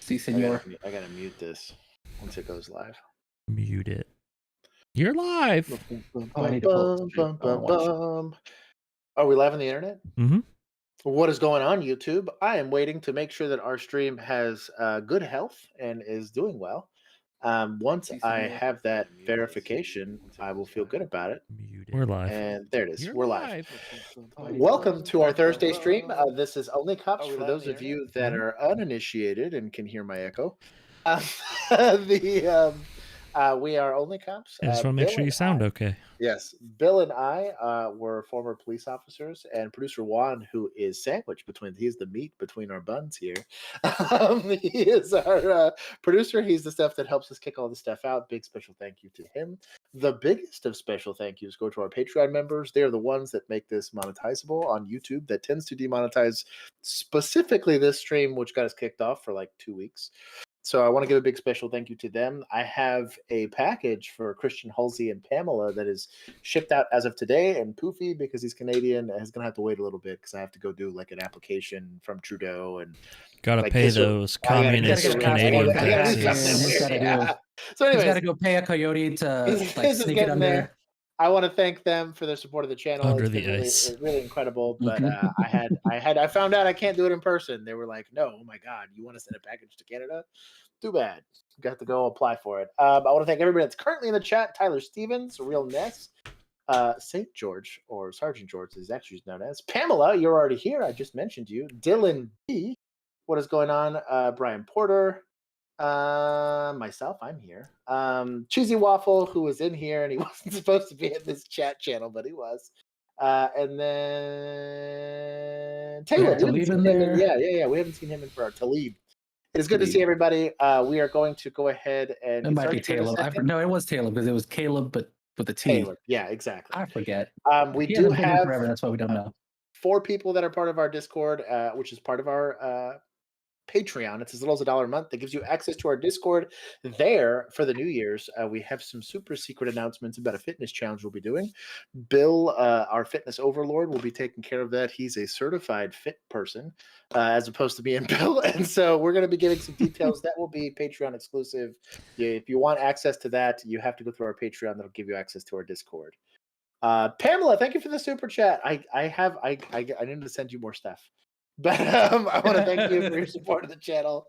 Si, senor. I gotta mute this once it goes live. Mute it. You're live. Oh, I need to pull it. Are we live on the internet? Mm-hmm. What is going on, YouTube? I am waiting to make sure that our stream has good health and is doing well. Once I have that verification, I will feel good about it. Mute it. We're live. And there it is. You're We're live. Welcome to our Thursday stream. This is Only Cops for those of you that are uninitiated and can hear my echo. We are Only Cops. I just want to make sure you sound okay. Yes. Bill and I were former police officers, and producer Juan, who is sandwiched between, he's the meat between our buns here. He is our producer. He's the stuff that helps us kick all the stuff out. Big special thank you to him. The biggest of special thank yous go to our Patreon members. They are the ones that make this monetizable on YouTube. That tends to demonetize specifically this stream, which got us kicked off for like 2 weeks. So I want to give a big special thank you to them. I have a package for Christian Halsey and Pamela that is shipped out as of today, and Poofy, because he's Canadian, is going to have to wait a little bit because I have to go do like an application from Trudeau and gotta like, pay those communist Canadian taxes. So anyways, he's got to go pay a coyote to like sneak it under there. I want to thank them for their support of the channel. Under it's the really, ice. It's really incredible. But I found out I can't do it in person. They were like, "No, oh my God, you want to send a package to Canada? Too bad. Got to go apply for it." I want to thank everybody that's currently in the chat. Tyler Stevens, Real Ness, St. George, or Sergeant George is actually known as. Pamela, you're already here. I just mentioned you. Dylan B. What is going on? Brian Porter. Myself, I'm here. Cheesy Waffle, who was in here and he wasn't supposed to be in this chat channel, but he was. And then Taylor, yeah. We haven't seen him in for our Talib. It is good to see everybody. We are going to go ahead and. It might be Taylor. No, it was Taylor because it was Caleb, but with the T. Taylor. Yeah, exactly. I forget. We do have forever. That's why we don't know. 4 people that are part of our Discord, which is part of our Patreon. It's as little as $1 a month. That gives you access to our Discord there for the New Year's. We have some super secret announcements about a fitness challenge we'll be doing. Bill, our fitness overlord, will be taking care of that. He's a certified fit person, as opposed to me and Bill. And so we're going to be giving some details that will be Patreon exclusive. If you want access to that, you have to go through our Patreon. That'll give you access to our Discord. Pamela, thank you for the super chat. I need to send you more stuff. But I want to thank you for your support of the channel.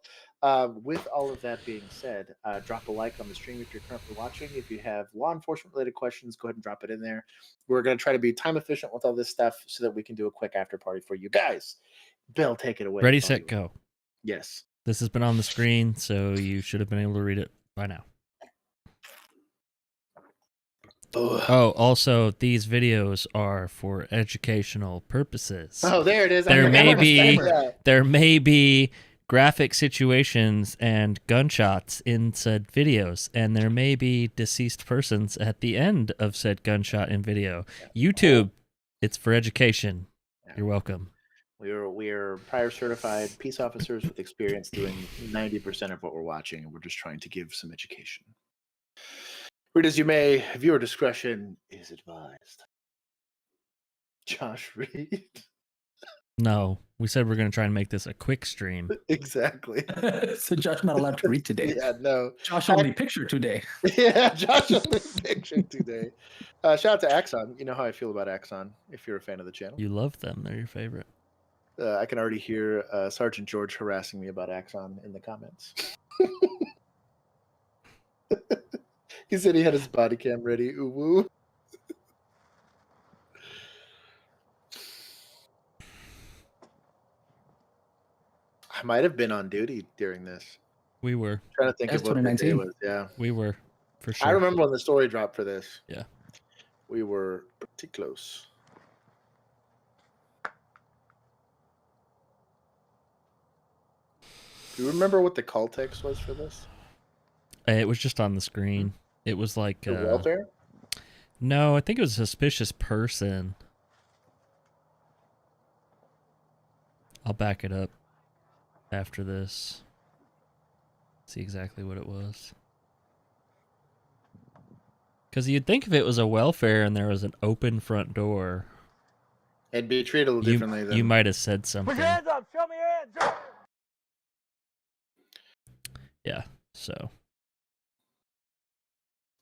With all of that being said, drop a like on the stream if you're currently watching. If you have law enforcement related questions, go ahead and drop it in there. We're going to try to be time efficient with all this stuff so that we can do a quick after party for you guys. Bill, take it away. Ready, set, go. Yes. This has been on the screen, so you should have been able to read it by now. Oh, also, these videos are for educational purposes. Oh, there it is. There may be graphic situations and gunshots in said videos, and there may be deceased persons at the end of said gunshot in video. YouTube, it's for education. You're welcome. We are prior certified peace officers with experience doing 90% of what we're watching, and we're just trying to give some education. Read as you may, viewer discretion is advised. Josh Reed. No, we said we're going to try and make this a quick stream. Exactly. So Josh not allowed to read today. Yeah, no. Josh only picture today. Yeah, Josh only picture today. Shout out to Axon. You know how I feel about Axon, if you're a fan of the channel. You love them. They're your favorite. I can already hear Sergeant George harassing me about Axon in the comments. He said he had his body cam ready. Ooh woo. I might have been on duty during this. We were. I'm trying to think of what the day was. Yeah, we were for sure. I remember when the story dropped for this. Yeah, we were pretty close. Do you remember what the call text was for this? It was just on the screen. It was like welfare? No, I think it was a suspicious person. I'll back it up after this. See exactly what it was. Because you'd think if it was a welfare and there was an open front door, it'd be treated a little differently. You might have said something. Put your hands up! Show me your hands! Yeah. So.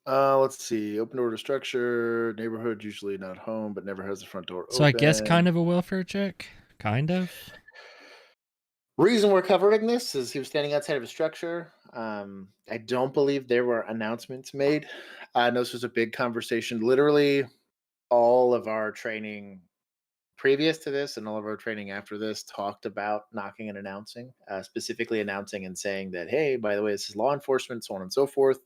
Let's see. Open door to structure. Neighborhood usually not home, but never has the front door So open. I guess kind of a welfare check. Kind of. Reason we're covering this is he was standing outside of a structure. I don't believe there were announcements made. I know this was a big conversation. Literally, all of our training previous to this and all of our training after this talked about knocking and announcing, specifically announcing and saying that, hey, by the way, this is law enforcement, so on and so forth.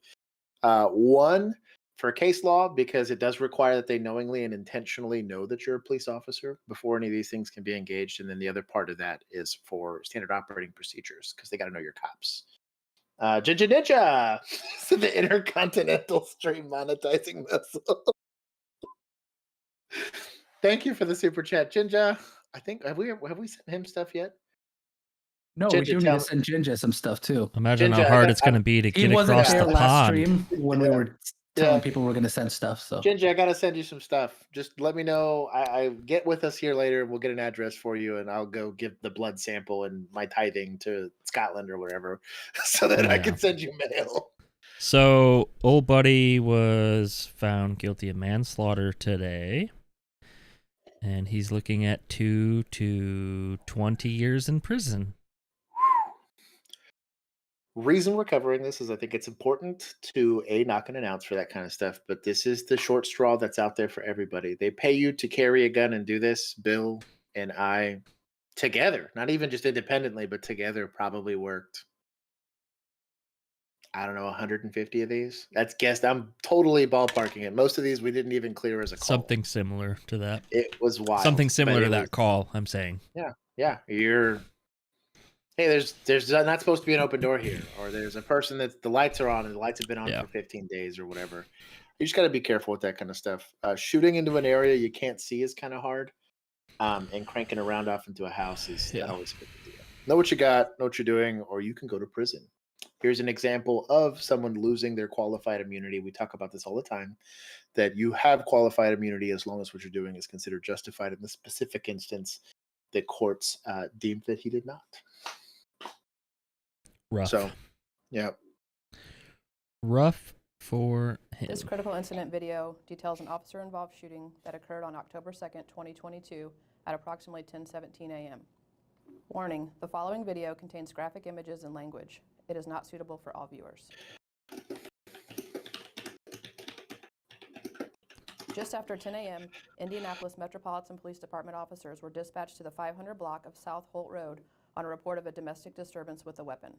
One, for case law, because it does require that they knowingly and intentionally know that you're a police officer before any of these things can be engaged. And then the other part of that is for standard operating procedures, because they got to know your cops. Jinja Ninja, so the intercontinental stream monetizing vessel. Thank you for the super chat, Jinja. I think have we sent him stuff yet? No, Jinja, we do need to send Jinja some stuff too. Imagine Jinja, how hard it's going to be to get across the last pond. stream when we were telling people we're going to send stuff. So Jinja, I gotta send you some stuff. Just let me know. I get with us here later, and we'll get an address for you, and I'll go give the blood sample and my tithing to Scotland or whatever, so that I can send you mail. So, old buddy was found guilty of manslaughter today, and he's looking at 2 to 20 years in prison. Reason we're covering this is I think it's important to knock and announce for that kind of stuff, but this is the short straw that's out there for everybody. They pay you to carry a gun and do this. Bill and I together, not even just independently, but together probably worked, I don't know, 150 of these. That's guessed. I'm totally ballparking it. Most of these we didn't even clear as a call. Something similar to that. It was wild. Something similar to that call, I'm saying. Yeah. Hey, there's not supposed to be an open door here, or there's a person that the lights are on and the lights have been on for 15 days or whatever. You just got to be careful with that kind of stuff. Shooting into an area you can't see is kind of hard, and cranking a round off into a house is always a good idea. Know what you got, know what you're doing, or you can go to prison. Here's an example of someone losing their qualified immunity. We talk about this all the time, that you have qualified immunity as long as what you're doing is considered justified. In this specific instance, the courts deemed that he did not. Rough. So, yeah. Rough for him. This critical incident video details an officer-involved shooting that occurred on October 2nd, 2022 at approximately 10:17 a.m. Warning, the following video contains graphic images and language. It is not suitable for all viewers. Just after 10 a.m., Indianapolis Metropolitan Police Department officers were dispatched to the 500 block of South Holt Road on a report of a domestic disturbance with a weapon.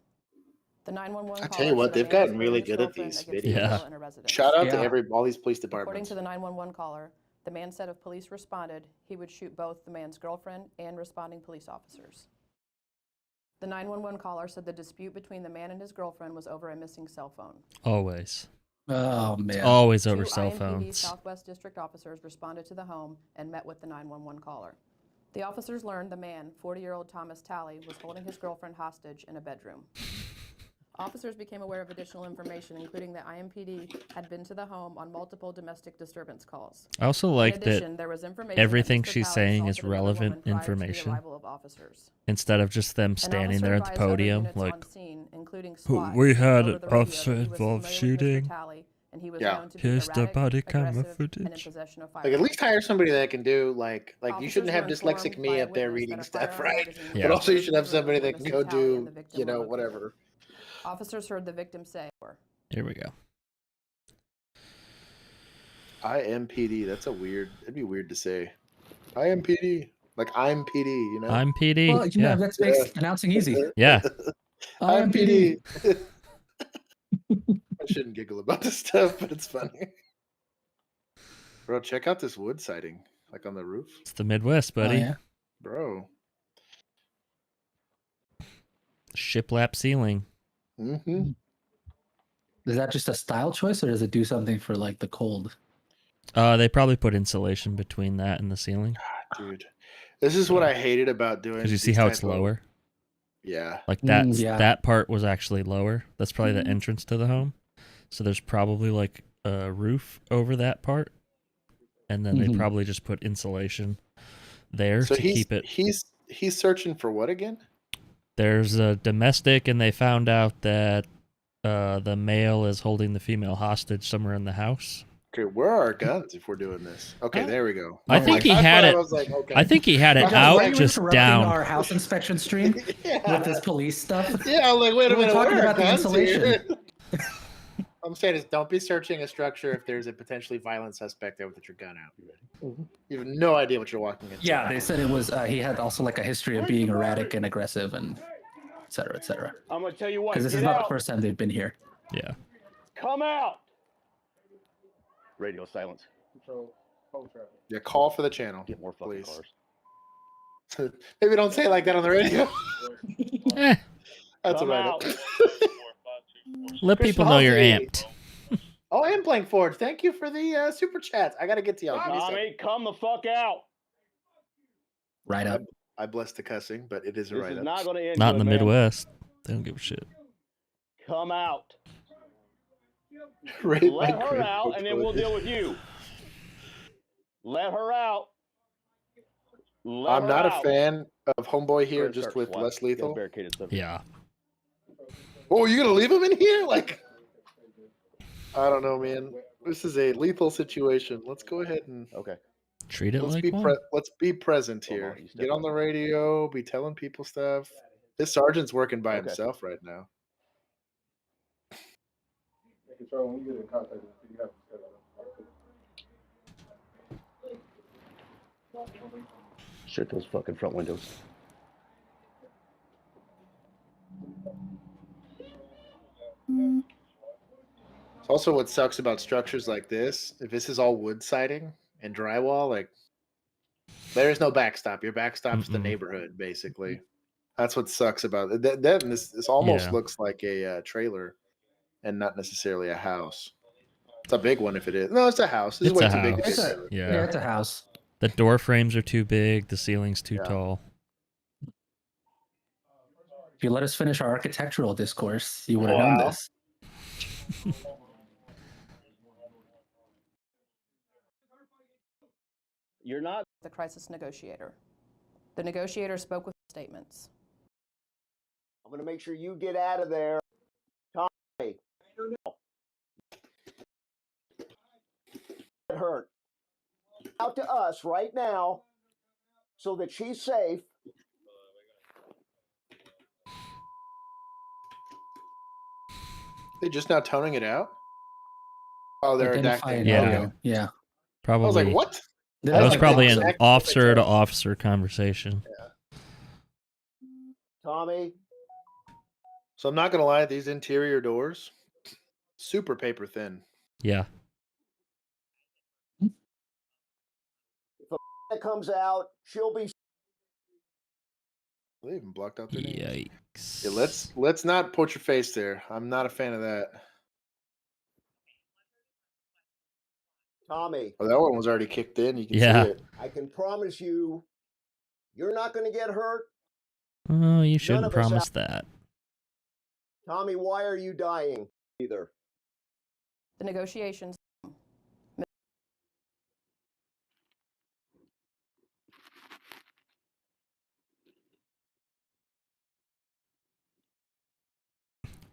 The 911 I tell you what, they've gotten really good at these videos. Shout out to all these police departments. According to the 911 caller, the man said if police responded, he would shoot both the man's girlfriend and responding police officers. The 911 caller said the dispute between the man and his girlfriend was over a missing cell phone. Always. Oh, man. It's always over Two cell IMPD phones. Southwest District officers responded to the home and met with the 911 caller. The officers learned the man, 40-year-old Thomas Talley, was holding his girlfriend hostage in a bedroom. Officers became aware of additional information, including that IMPD had been to the home on multiple domestic disturbance calls. I also like In addition, that there was information everything that Mr. she's Talley saying is assaulted another relevant woman prior to the information. arrival of officers. Instead of just them An standing officer there at the advised other podium, units like, on scene, including SWAT, we had over an the radio officer that he was involved familiar with Mr. shooting. Talley, and he was known to be Here's the erratic, body camera aggressive, and in footage. possession of Like, at firearms. least hire somebody that can do like you Officers shouldn't have were dyslexic informed me by a up there witness reading that a stuff, firearm right? magazine Yeah. But also you should have was in the somebody room that when can Mr. go Talley and do, the victim were located. whatever. Officers heard the victim say, Here we go. IMPD, that'd be weird to say. IMPD. Like I'm PD, you know? I'm PD. Well, you know, that makes announcing easy. Yeah. I'm PD. I shouldn't giggle about this stuff, but it's funny. Bro, check out this wood siding, like on the roof. It's the Midwest, buddy. Oh, yeah. Bro. Shiplap ceiling. Mm-hmm. Is that just a style choice, or does it do something for like the cold? They probably put insulation between that and the ceiling. God, dude. This is what I hated about doing. Because you see how it's lower? Yeah. Like yeah. that part was actually lower. That's probably the entrance to the home. So there's probably like a roof over that part. And then they probably just put insulation there to keep it. He's searching for what again? There's a domestic, and they found out that the male is holding the female hostage somewhere in the house. Okay, where are our guns if we're doing this? Okay, there we go. I think he had it. I think he had it out, just down. Our house inspection stream with this police stuff. Yeah, I'm like, wait a minute, talking where are about the guns insulation. here? I'm saying is, don't be searching a structure if there's a potentially violent suspect there with your gun out. You have no idea what you're walking into. Yeah, they said it was. He had also like a history of being erratic and aggressive, and et cetera, et cetera. I'm gonna tell you what. Because this is not the first time they've been here. Yeah. Come out. Radio silence. Control. Yeah, call for the channel. Get more fucking cars. Maybe don't say it like that on the radio. That's Come all right. Let people know you're amped. Oh, I am playing Forge. Thank you for the super chats. I got to get to y'all. Tommy, come the fuck out. Right up. I bless the cussing, but it is a This right is up. not going to end. Not in the good, man. Midwest. They don't give a shit. Come out. Right, Let her out, and then we'll deal with you. Let her out. I'm not a fan of Homeboy here, just with less lethal. Yeah. Oh, you gonna leave him in here? Like, I don't know, man. This is a lethal situation. Let's go ahead and treat it like one. Let's be present here. Get on the radio. Be telling people stuff. This sergeant's working by himself right now. Control, when you get in contact with you have to set up. Shut those fucking front windows. Also, what sucks about structures like this, if this is all wood siding and drywall, like, there is no backstop. Your backstop's the neighborhood, basically. That's what sucks about it. Then this almost looks like a trailer and not necessarily a house. It's a big one if it is. No, it's a house. This is way too big to be a trailer. Yeah, it's a house. The door frames are too big. The ceiling's too tall. If you let us finish our architectural discourse, you would have known this. You're not the crisis negotiator. The negotiator spoke with statements. I'm going to make sure you get out of there. Tommy. Get hurt. Out to us right now so that she's safe. They just now toning it out? Oh, they're redacting. Yeah. Probably. I was like, what? That was probably an officer-to-officer conversation. Yeah. Tommy. So I'm not going to lie, these interior doors, super paper thin. Yeah. If a comes out, she'll be. They even blocked out their names. Yikes. Yeah, let's not put your face there. I'm not a fan of that. Tommy. Oh, that one was already kicked in. You can see it. I can promise you, you're not going to get hurt. Oh, you shouldn't promise that. Tommy, why are you dying? Either. The negotiations.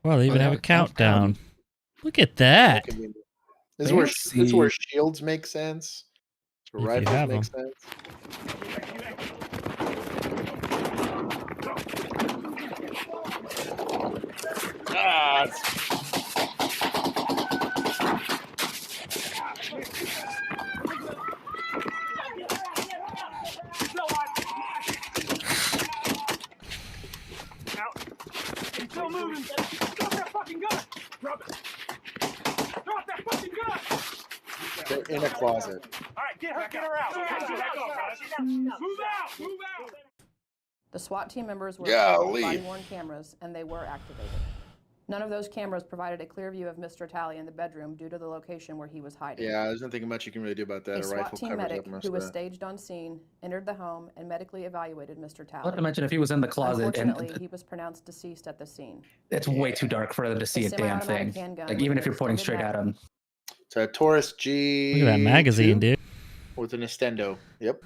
Well, they even have a countdown. Look at that. This is where shields make sense. This is where rifles make sense. He's still moving. Drop that fucking gun. Drop it. Drop that fucking gun. They're in a closet. All right, get her out. Move out. Move out. The SWAT team members were body-worn cameras, and they were activated. None of those cameras provided a clear view of Mr. Talley in the bedroom due to the location where he was hiding. Yeah, there's nothing much you can really do about that. A SWAT team medic who was staged on scene entered the home and medically evaluated Mr. Talley. Not to mention if he was in the closet. Unfortunately, he was pronounced deceased at the scene. It's way too dark for them to see a damn thing. Like, even if you're pointing straight at him. It's a Taurus G. Look at that magazine, dude. With an Estendo. Yep.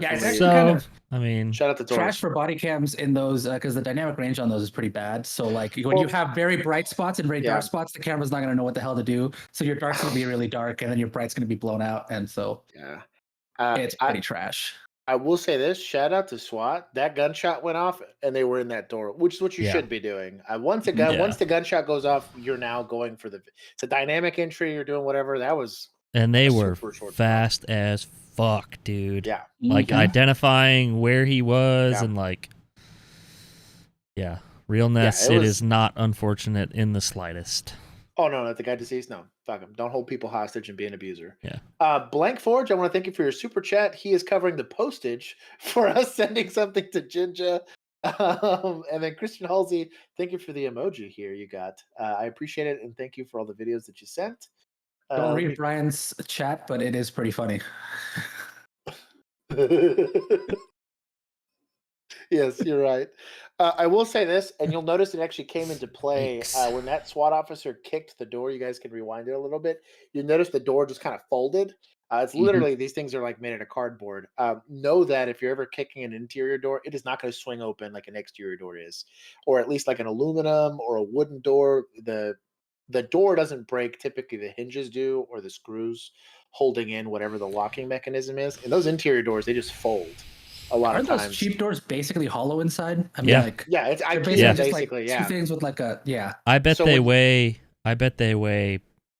Yeah, it's Definitely. actually So kind of I mean, Shout out to Taurus. trash for body cams in those because the dynamic range on those is pretty bad. So like when you have very bright spots and very Yeah. dark spots, the camera's not gonna know what the hell to do. So your dark's gonna be really dark, and then your bright's gonna be blown out, and so Yeah. it's pretty trash. I will say this: shout out to SWAT. That gunshot went off, and they were in that door, which is what you Yeah. should be doing. Once Yeah. the gunshot goes off, you're now going for it's a dynamic entry. You're doing whatever. That was and they a were super short fast as fuck, dude. yeah. Like Mhm. identifying where he was Yeah. and like, yeah, realness. it It was- is not unfortunate in the slightest. Oh no, not the guy deceased. No, fuck him. Don't hold people hostage and be an abuser. Yeah. Blank Forge, I want to thank you for your super chat. He is covering the postage for us sending something to Jinja. And then Christian Halsey, thank you for the emoji here you got. I appreciate it, and thank you for all the videos that you sent. Don't read Brian's chat, but it is pretty funny. Yes, you're right. I will say this, and you'll notice it actually came into play Yikes. when that SWAT officer kicked the door. You guys can rewind it a little bit. You notice the door just kind of folded. It's literally these things are like made out of cardboard. Know that if you're ever kicking an interior door, it is not going to swing open like an exterior door is, or at least like an aluminum or a wooden door. The door doesn't break. Typically, the hinges do, or the screws holding in whatever the locking mechanism is. And those interior doors, they just fold. A lot Aren't of those times. cheap doors basically hollow inside? I mean, Yeah. like Yeah, it's they're IKEA just basically. like Yeah, two things with like a I bet So they when- weigh. I bet they weigh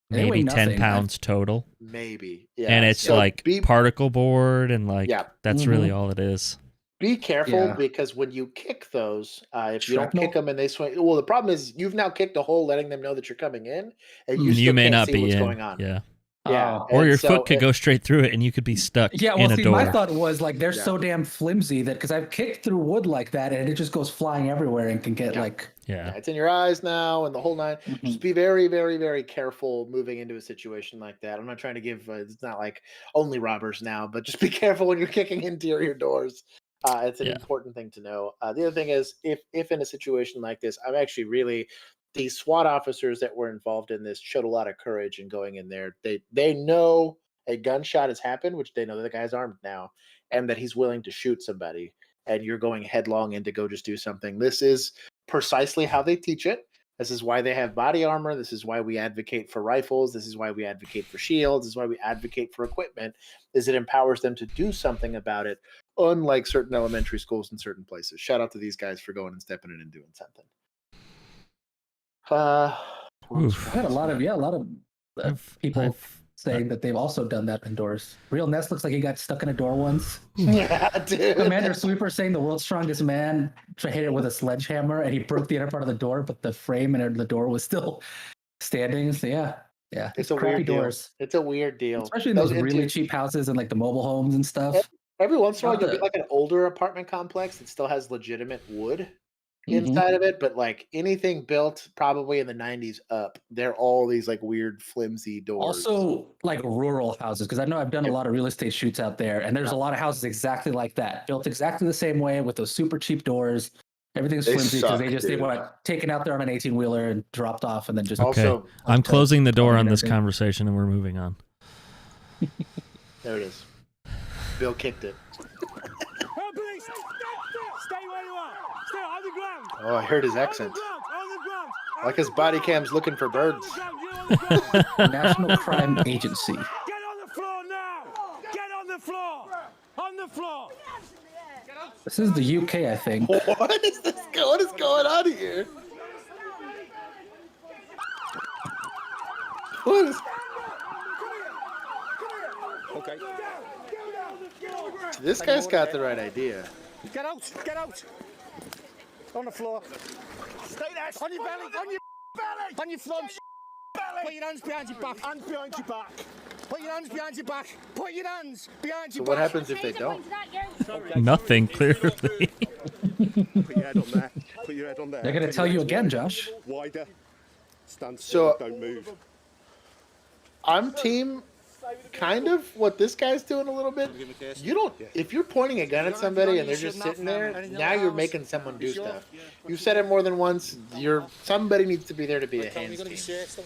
They weigh maybe 10 nothing. pounds total, maybe. Yeah, and it's so like be, particle board, and like Yeah. that's really all it is. be careful Yeah. because when you kick those, if you don't Shrapnel? kick them and they swing, well, the problem is you've now kicked a hole, letting them know that you're coming in, and you You still may can't not see be what's in. going on. Yeah. Yeah, Oh. Or and your so foot could go straight through it, and you could be stuck Yeah, in well, a see, door. my thought was like they're Yeah. so damn flimsy that because I've kicked through wood like that and it just goes flying everywhere and can get Yeah. like. Yeah. It's in your eyes now and the whole nine. Just be very, very, very careful moving into a situation like that. I'm not trying to give, it's not like only robbers now, but just be careful when you're kicking interior doors. It's an Yeah. important thing to know. The other thing is, if in a situation like this, I'm actually really, the SWAT officers that were involved in this showed a lot of courage in going in there. They know a gunshot has happened, which they know that the guy's armed now, and that he's willing to shoot somebody. And you're going headlong in to go just do something. This is precisely how they teach it. This is why they have body armor. This is why we advocate for rifles. This is why we advocate for shields. This is why we advocate for equipment, is it empowers them to do something about it, unlike certain elementary schools in certain places. Shout out to these guys for going and stepping in and doing something. Oof. I had a lot of people saying that they've also done that indoors. Real Ness looks like he got stuck in a door once. Yeah, dude. Commander Sweeper saying the world's strongest man hit it with a sledgehammer and he broke the inner part of the door, but the frame and the door was still standing. So yeah, It's a crappy weird deal. doors, It's a weird deal. especially in those really interior- cheap houses and like the mobile homes and stuff. Every once in a while, Not you'll the- get like an older apartment complex that still has legitimate wood Mhm. inside of it, but like anything built probably in the 90s up, they're all these like weird flimsy doors. Also, like rural houses, because I know I've done a lot of real estate shoots out there, and there's a lot of houses exactly like that, built exactly the same way with those super cheap doors. Everything's They flimsy because suck, they dude. were taken out there on an 18-wheeler and dropped off, and then just Okay. Also, I'm closing the door calling on it this everything. conversation, and we're moving on. there it is. Bill kicked it. Oh, please, stay where you are. Stay on the ground. Oh, I heard his On the accent. ground. On the ground. Like his body cam's looking for birds. On the ground. You're on the ground. National Crime Agency. Get on the floor now. Get on the floor. On the floor. This is the UK, I think. What is this? What is going on here? What is? Okay. This guy's got the right idea. Get out. Get out. On the floor. Stay there. On your belly. On your belly. On your front. Belly. Put your hands behind your back. Hands behind your back. Put your hands behind your back. Put your hands behind So your what back. happens if they don't? Nothing, clearly. Put your head on there. Put your head on there. They're going to tell you again, Josh. Wider. Stand So- still. Don't move. I'm team kind of what this guy's doing a little bit. You don't, if you're pointing a gun at somebody and they're just sitting there, now you're making someone do stuff. You've said it more than once. Somebody needs to be there to be a hands team.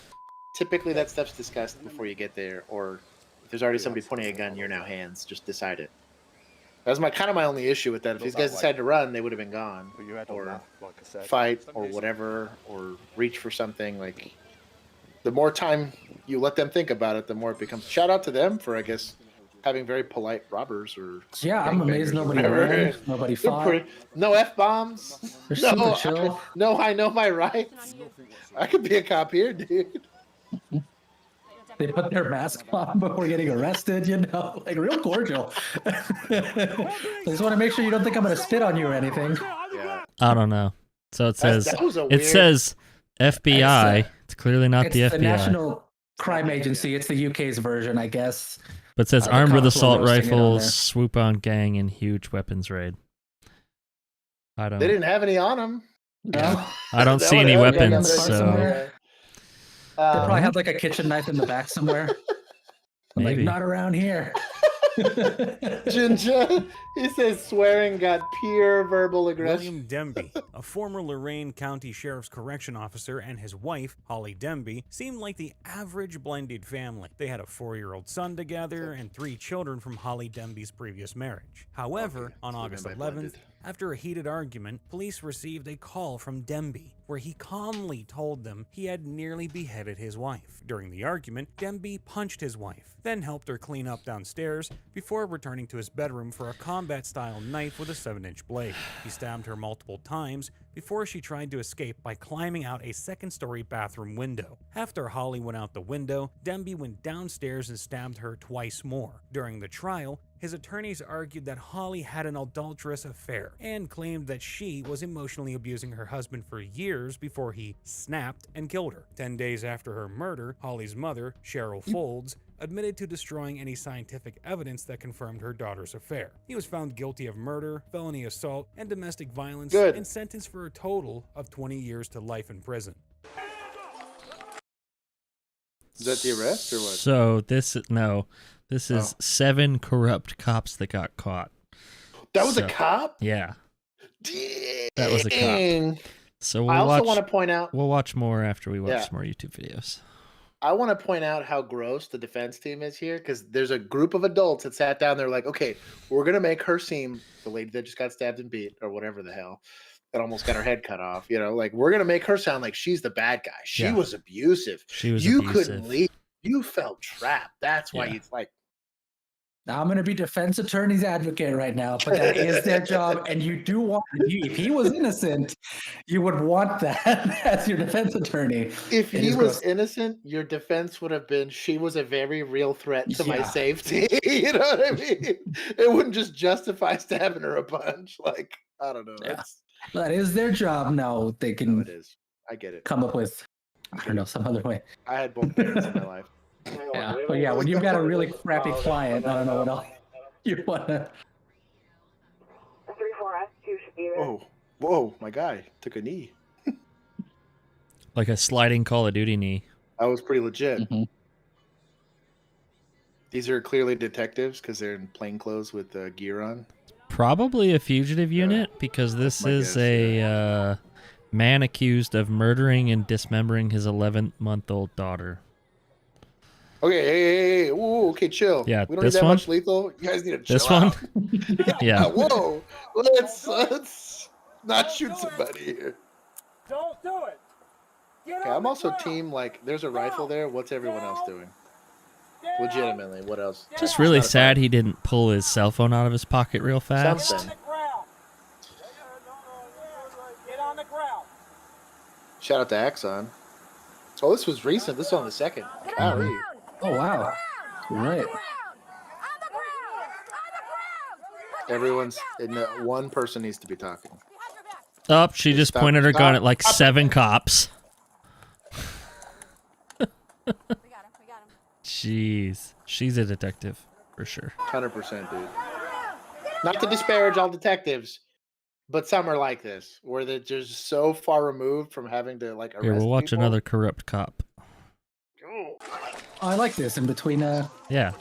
Typically that stuff's discussed before you get there, or if there's already somebody pointing a gun, you're now hands. Just decide it. That's my only issue with that. If these guys decided to run, they would have been gone, Put your head on or that, like I said. fight, or whatever, or reach for something. Like, the more time you let them think about it, the more it becomes. Shout out to them for, I guess, having very polite robbers or Yeah, I'm amazed gangbangers or nobody whatever. ran, nobody They're fought. no F-bombs. They're super chill. No, I know my rights. I could be a cop here, dude. They put their mask on before getting arrested, you know, like real cordial. I just want to make sure you don't think I'm going to spit on you or anything. Yeah. I don't know. So it says That was a it weird- says FBI. It's clearly not It's the the FBI. National Crime Agency. It's the UK's version, I guess. But it says the armed with cops were assault roasting it on rifles, there. swoop on gang, and huge weapons raid. I don't. They didn't have any on them. No? I don't That see any would have- weapons. yeah, So somewhere. They probably had like a kitchen knife in the back somewhere. I'm like, Maybe. not around here. Ginger, he says swearing got pure verbal aggression. William Demby, a former Lorain County Sheriff's Correction Officer, and his wife, Holly Demby, seemed like the average blended family. They had a 4-year-old son together and 3 children from Holly Demby's previous marriage. However, Okay, on so August then by 11th, blended. after a heated argument, police received a call from Demby, where he calmly told them he had nearly beheaded his wife. During the argument, Demby punched his wife, then helped her clean up downstairs before returning to his bedroom for a combat-style knife with a 7-inch blade. He stabbed her multiple times before she tried to escape by climbing out a second-story bathroom window. After Holly went out the window, Demby went downstairs and stabbed her twice more. During the trial, his attorneys argued that Holly had an adulterous affair and claimed that she was emotionally abusing her husband for years before he snapped and killed her. 10 days after her murder, Holly's mother, Cheryl Folds, admitted to destroying any scientific evidence that confirmed her daughter's affair. He was found guilty of murder, felony assault, and domestic violence and sentenced for a total of 20 years to life in prison. Is that the arrest or what? So this is 7 corrupt cops that got caught. That was So, a cop? Yeah. Dang. That was a cop. So we'll I also watch. want to point out. We'll watch more after we watch Yeah. some more YouTube videos. I want to point out how gross the defense team is here, because there's a group of adults that sat down. They're like, okay, we're gonna make her seem the lady that just got stabbed and beat, or whatever the hell, that almost got her head cut off. You know, like, we're gonna make her sound like she's the bad guy. She Yeah. was abusive. She was You abusive. couldn't leave. You felt trapped. That's why Yeah. you like. Now I'm going to be defense attorney's advocate right now, but that is their job. And you do want, if he was innocent, you would want that as your defense attorney. If It he is was gross. innocent, your defense would have been she was a very real threat to my Yeah. safety. You know what I mean? It wouldn't just justify stabbing her a bunch. Like, I don't know. Yeah. That's That is their job. Now they no, can it is. I get it. come up with, I don't know, some other way. I had both parents in my life. Yeah. But yeah, when you've got a really crappy client, I don't know what else you want to. Whoa, whoa! My guy took a knee. Like a sliding Call of Duty knee. That was pretty legit. Mhm. These are clearly detectives because they're in plain clothes with gear on. Probably a fugitive unit because this my is guess, a man accused of murdering and dismembering his 11-month-old daughter. Okay, hey. Ooh, okay, chill. Yeah, we don't this need that one? much lethal. You guys need to chill This one? out. Yeah. Whoa, let's not shoot somebody here. Don't do it. Get Okay, on I'm the also ground. team like. There's a rifle there. What's everyone else doing? Get Legitimately, what else? Just really Not a sad fight. he didn't pull his cell phone out of his pocket real fast. Something. on the ground. Get on the ground. Shout out to Axon. Oh, this was recent. This is on the 2nd. Golly. Oh, wow. Right. Everyone's in one person needs to be talking. Oh, she just Stop, pointed her gun stop, at like stop. 7 cops. Jeez. She's a detective, for sure. 100%, dude. Not to disparage all detectives, but some are like this, where they're just so far removed from having to like arrest Here, we'll watch people. another corrupt cop. Oh. Oh, I like this in between. Yeah.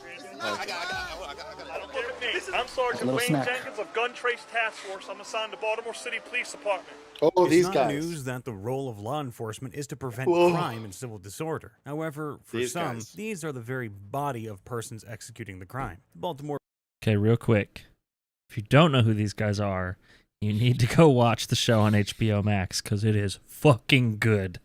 I'm Sergeant little Wayne snack. Jenkins of Gun Trace Task Force. I'm assigned to Baltimore City Police Department. Oh, It's these not guys. news that the role of law enforcement is to prevent Whoa. crime and civil disorder. However, for These some, guys. these are the very body of persons executing the crime. Baltimore Okay, real quick. If you don't know who these guys are, you need to go watch the show on HBO Max because it is fucking good.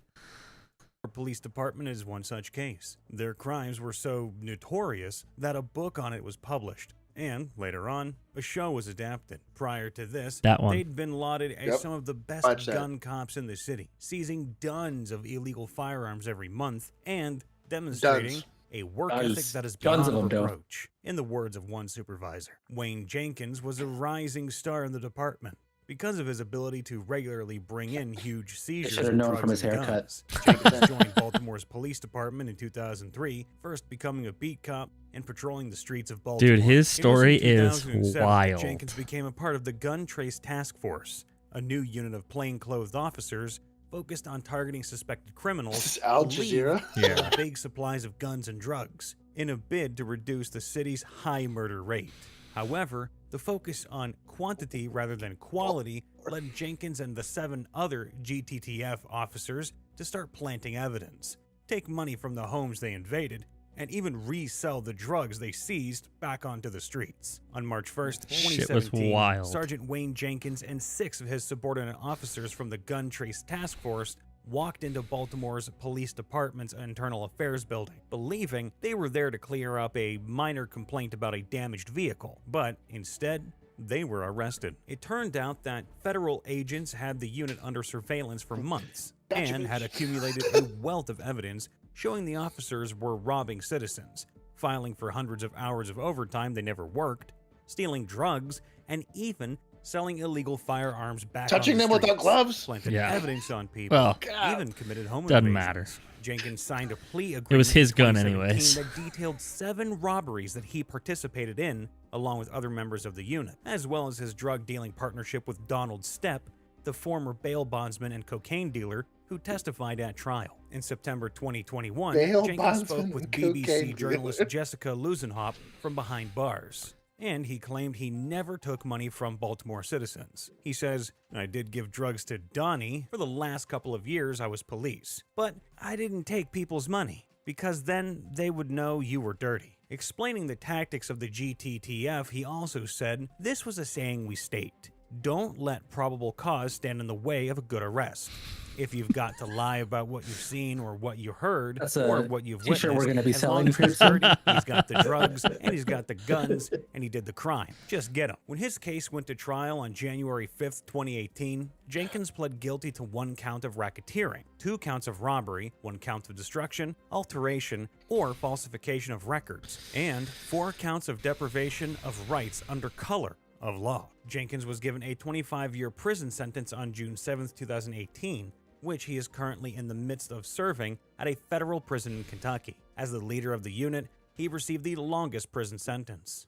Our police department is one such case. Their crimes were so notorious that a book on it was published. And later on, a show was adapted. Prior to this, they'd been lauded as some of the best gun cops in the city, seizing tons of illegal firearms every month and demonstrating a work ethic that is beyond reproach. In the words of one supervisor, Wayne Jenkins was a rising star in the department because of his ability to regularly bring in huge seizures of drugs from his haircut. Jenkins joined Baltimore's police department in 2003, first becoming a beat cop and patrolling the streets of Baltimore. Dude, his story is wild. Jenkins became a part of the Gun Trace Task Force, a new unit of plainclothes officers focused on targeting suspected criminals with big supplies of guns and drugs in a bid to reduce the city's high murder rate. However, the focus on quantity rather than quality led Jenkins and the 7 other GTTF officers to start planting evidence, take money from the homes they invaded, and even resell the drugs they seized back onto the streets. On March 1st, 2017, Sergeant Wayne Jenkins and 6 of his subordinate officers from the Gun Trace Task Force walked into Baltimore's police department's internal affairs building, believing they were there to clear up a minor complaint about a damaged vehicle. But instead, they were arrested. It turned out that federal agents had the unit under surveillance for months and had accumulated a wealth of evidence showing the officers were robbing citizens, filing for hundreds of hours of overtime they never worked, stealing drugs, and even selling illegal firearms back touching them without gloves, planted evidence on people, even committed home doesn't invasions. matter. Jenkins signed a plea agreement. It was his in gun 2017 anyways. that detailed 7 robberies that he participated in, along with other members of the unit, as well as his drug dealing partnership with Donald Stepp, the former bail bondsman and cocaine dealer who testified at trial. In September 2021, Jenkins spoke with BBC journalist Jessica Lusenhop from behind bars. And he claimed he never took money from Baltimore citizens. He says, "I did give drugs to Donnie. For the last couple of years, I was police. But I didn't take people's money, because then they would know you were dirty." Explaining the tactics of the GTTF, he also said, "This was a saying we state. Don't let probable cause stand in the way of a good arrest. If you've got to lie about what you've seen or what you heard or what you've witnessed, we're going to be as long selling as pretty he's soon. dirty, he's got the drugs, and he's got the guns, and he did the crime. Just get him." When his case went to trial on January 5th, 2018, Jenkins pled guilty to 1 count of racketeering, 2 counts of robbery, 1 count of destruction, alteration, or falsification of records, and 4 counts of deprivation of rights under color of law. Jenkins was given a 25-year prison sentence on June 7th, 2018, which he is currently in the midst of serving at a federal prison in Kentucky. As the leader of the unit, he received the longest prison sentence.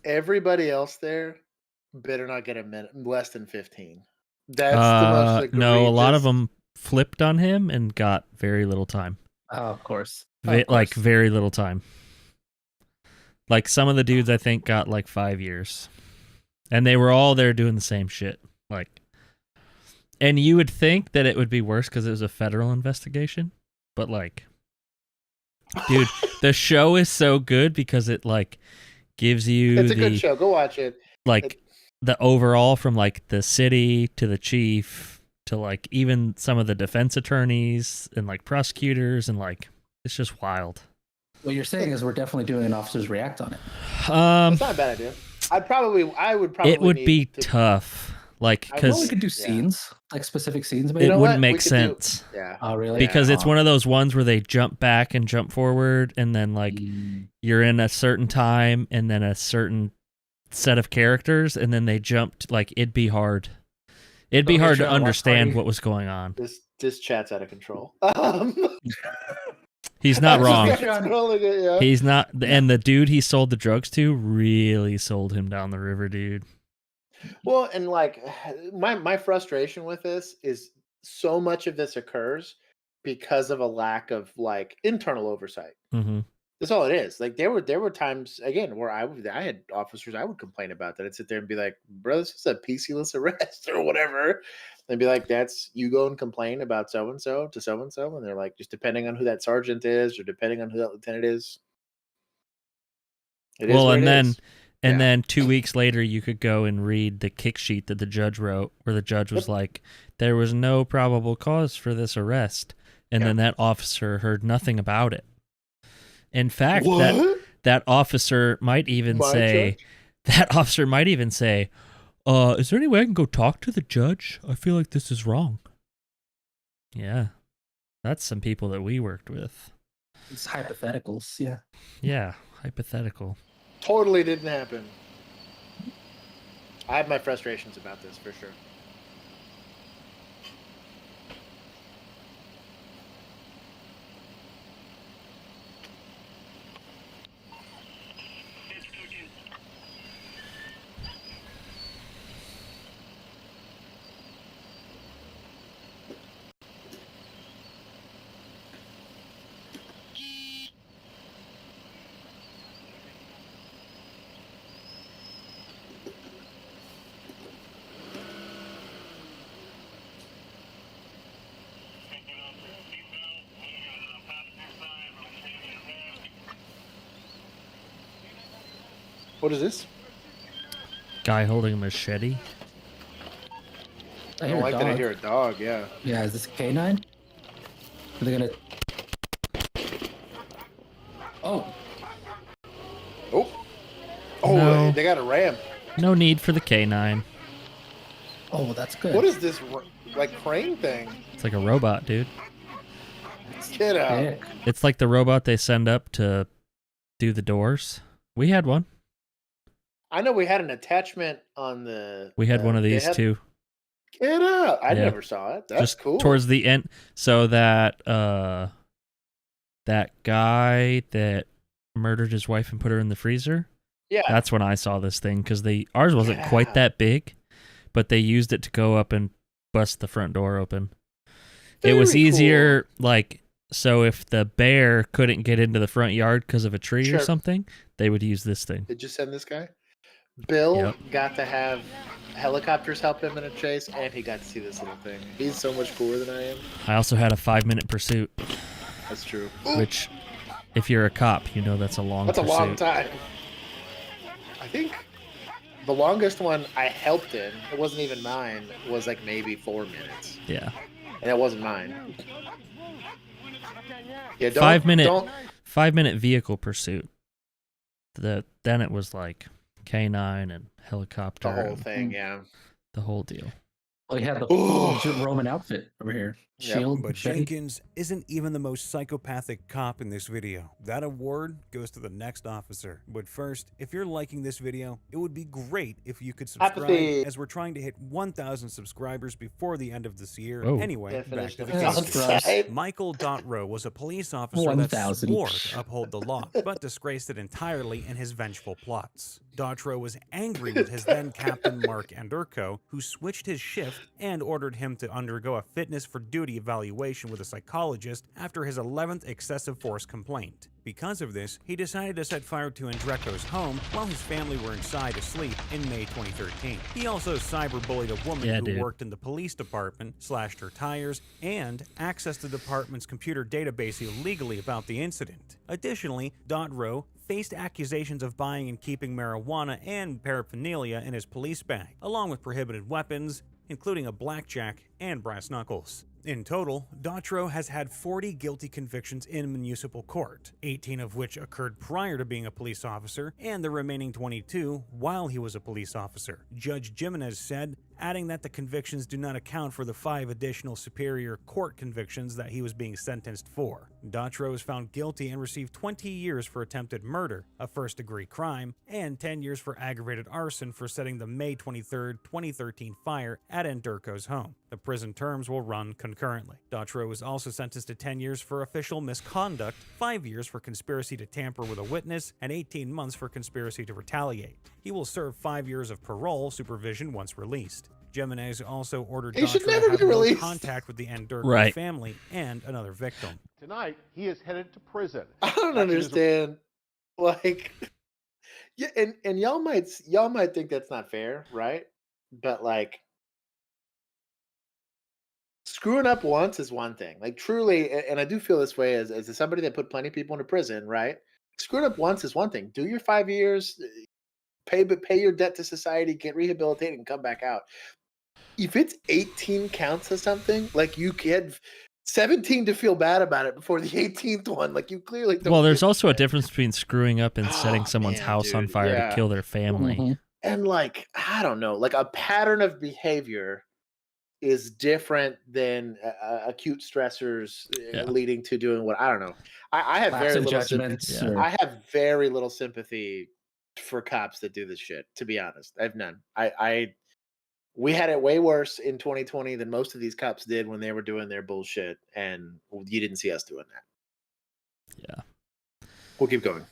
Everybody else there better not get a minute less than 15. That's the most egregious. No, a lot of them flipped on him and got very little time. Oh, of course. Like very little time. Like some of the dudes I think got like 5 years. And they were all there doing the same shit. Like, and you would think that it would be worse because it was a federal investigation, but like, dude, the show is so good because it like gives you it's a good show. Go watch it. Like the overall from like the city to the chief to like even some of the defense attorneys and like prosecutors and like it's just wild. What you're saying is we're definitely doing an Officers React on it. It's not a bad idea. I would probably. It would be tough. Like, because we could do scenes, like specific scenes, but it wouldn't make sense. Oh, really? Because it's one of those ones where they jump back and jump forward, and then like you're in a certain time, and then a certain set of characters, and then they jumped. Like it'd be hard. It'd be hard to understand what was going on. This chat's out of control. He's not wrong. Yeah. He's not, and the dude he sold the drugs to really sold him down the river, dude. Well, and like my frustration with this is so much of this occurs because of a lack of like internal oversight. Mm-hmm. That's all it is. Like there were times again where I had officers I would complain about that. I'd sit there and be like, "Bro, this is a PC-less arrest or whatever." They'd be like, "That's you go and complain about so and so to so and so," and they're like, "Just depending on who that sergeant is or depending on who that lieutenant is." Well, and then And Yeah. then 2 weeks later, you could go and read the kick sheet that the judge wrote, where the judge was like, there was no probable cause for this arrest. And then that officer heard nothing about it. In fact, that officer might even say, is there any way I can go talk to the judge? I feel like this is wrong. Yeah. That's some people that we worked with. It's hypotheticals, yeah. Yeah, hypothetical. Totally didn't happen. I have my frustrations about this for sure. What is this? Guy holding a machete. I don't like that I hear a dog, yeah. Yeah, is this a canine? Are they gonna... Oh. Oh, No. they got a ramp. No need for the canine. Oh, well, that's good. What is this, like, crane thing? It's like a robot, dude. Get out. Dick. It's like the robot they send up to do the doors. We had one. I know we had an attachment on the... We had one of these too. Get out. I Yeah. never saw it. That's Just cool. towards the end. So that guy that murdered his wife and put her in the freezer. Yeah. That's when I saw this thing, because ours wasn't quite that big, but they used it to go up and bust the front door open. It was Very easier, like, so if the bear couldn't get into the front yard because of a tree or Sure. something, they would use this thing. Did you send this guy? Bill Yep. got to have helicopters help him in a chase, and he got to see this little thing. He's so much cooler than I am. I also had a 5-minute pursuit, That's true. which, if you're a cop, you know that's a long That's pursuit. a long time. I think the longest one I helped in, it wasn't even mine, was like maybe 4 minutes. Yeah. And it wasn't mine. Yeah, don't, 5-minute vehicle pursuit. Then it was like canine and helicopter. The whole and thing, yeah. The whole deal. Well, he had the full Roman outfit over here. Yep. Shield. But machete. Jenkins isn't even the most psychopathic cop in this video. That award goes to the next officer. But first, if you're liking this video, it would be great if you could subscribe, Apathy. as we're trying to hit 1,000 subscribers before the end of this year. Oh. Anyway, back Finish to the the case. outside. Michael.rowe was a police officer that 1,000. swore to uphold the law, but disgraced it entirely in his vengeful plots. Dautro was angry with his then captain Mark Anderko, who switched his shift and ordered him to undergo a fitness for duty evaluation with a psychologist after his 11th excessive force complaint. Because of this, he decided to set fire to Andreko's home while his family were inside asleep in May 2013. He also cyberbullied a woman who worked in the police department, slashed her tires, and accessed the department's computer database illegally about the incident. Additionally, Dautro faced accusations of buying and keeping marijuana and paraphernalia in his police bag, along with prohibited weapons, including a blackjack and brass knuckles. In total, Dautro has had 40 guilty convictions in municipal court, 18 of which occurred prior to being a police officer, and the remaining 22 while he was a police officer. Judge Jimenez said, adding that the convictions do not account for the 5 additional superior court convictions that he was being sentenced for. Dautro was found guilty and received 20 years for attempted murder, a first-degree crime, and 10 years for aggravated arson for setting the May 23, 2013 fire at Anderko's home. The prison terms will run concurrently. Dautro was also sentenced to 10 years for official misconduct, 5 years for conspiracy to tamper with a witness, and 18 months for conspiracy to retaliate. He will serve 5 years of parole supervision once released. Jimenez also ordered Dautro to have no contact with the Anderko family and another victim. Tonight, he is headed to prison. I don't understand. Like, yeah, and y'all might think that's not fair, right? But like, screwing up once is one thing. Like, truly, and I do feel this way as somebody that put plenty of people into prison, right? Screwing up once is one thing. Do your 5 years, pay your debt to society, get rehabilitated, and come back out. If it's 18 counts of something, like you had 17 to feel bad about it before the 18th one, like you clearly don't. Well, there's also a difference between screwing up and setting someone's house on fire to kill their family. Mhm. And like, I don't know, like a pattern of behavior is different than acute stressors leading to doing what, I don't know. I have Lapse very in little judgment, sympathy. I have very little sympathy for cops that do this shit, to be honest. I have none. We had it way worse in 2020 than most of these cops did when they were doing their bullshit, and you didn't see us doing that. Yeah. We'll keep going.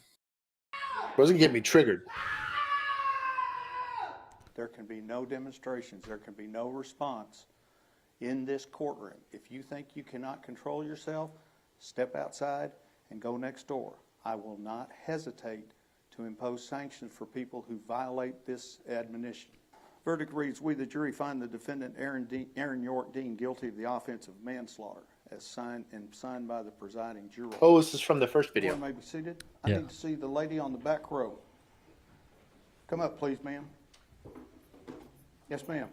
It wasn't getting me triggered. There can be no demonstrations. There can be no response in this courtroom. If you think you cannot control yourself, step outside and go next door. I will not hesitate to impose sanctions for people who violate this admonition. Verdict reads, we, the jury, find the defendant Aaron York Dean guilty of the offense of manslaughter, as signed by the presiding juror. Oh, this is from the first video. May be seated. I need to see the lady on the back row. Come up, please, ma'am. Yes, ma'am.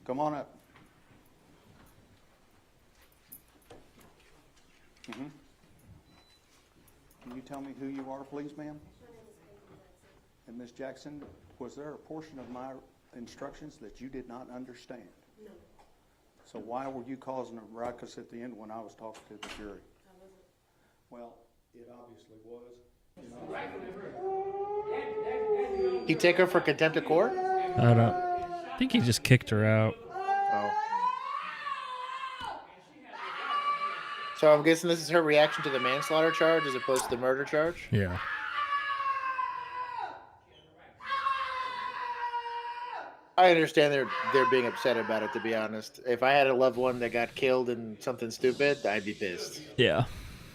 Come on up. Can you tell me who you are, please, ma'am? And Ms. Jackson, was there a portion of my instructions that you did not understand? No. So why were you causing a ruckus at the end when I was talking to the jury? I wasn't. Well, it obviously was. You take her for contempt of court? I think he just kicked her out. Oh. So I'm guessing this is her reaction to the manslaughter charge as opposed to the murder charge? Yeah. I understand they're being upset about it, to be honest. If I had a loved one that got killed in something stupid, I'd be pissed. Yeah.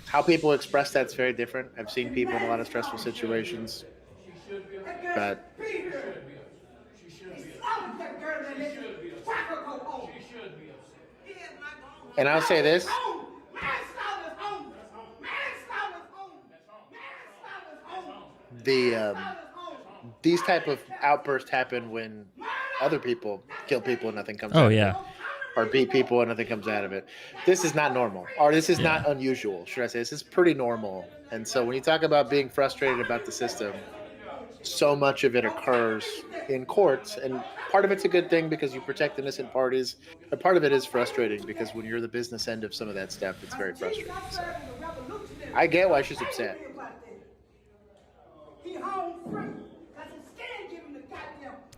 How people express that's very different. I've seen people in a lot of stressful situations. But and I'll say this. These type of outbursts happen when other people kill people and nothing comes out of it. Or beat people and nothing comes out of it. This is not normal. Or this is not unusual, should I say. This is pretty normal. And so when you talk about being frustrated about the system, so much of it occurs in courts. And part of it's a good thing because you protect innocent parties. But part of it is frustrating because when you're the business end of some of that stuff, it's very frustrating. So I get why she's upset.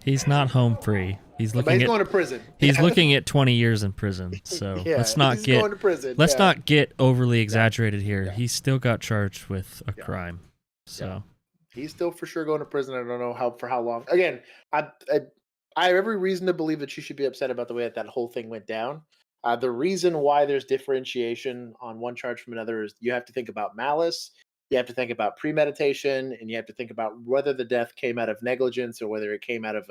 He's not home free. He's going to prison. He's looking at 20 years in prison. So let's not get overly exaggerated here. He still got charged with a crime. So he's still for sure going to prison. I don't know for how long. Again, I have every reason to believe that she should be upset about the way that whole thing went down. The reason why there's differentiation on one charge from another is you have to think about malice. You have to think about premeditation, and you have to think about whether the death came out of negligence or whether it came out of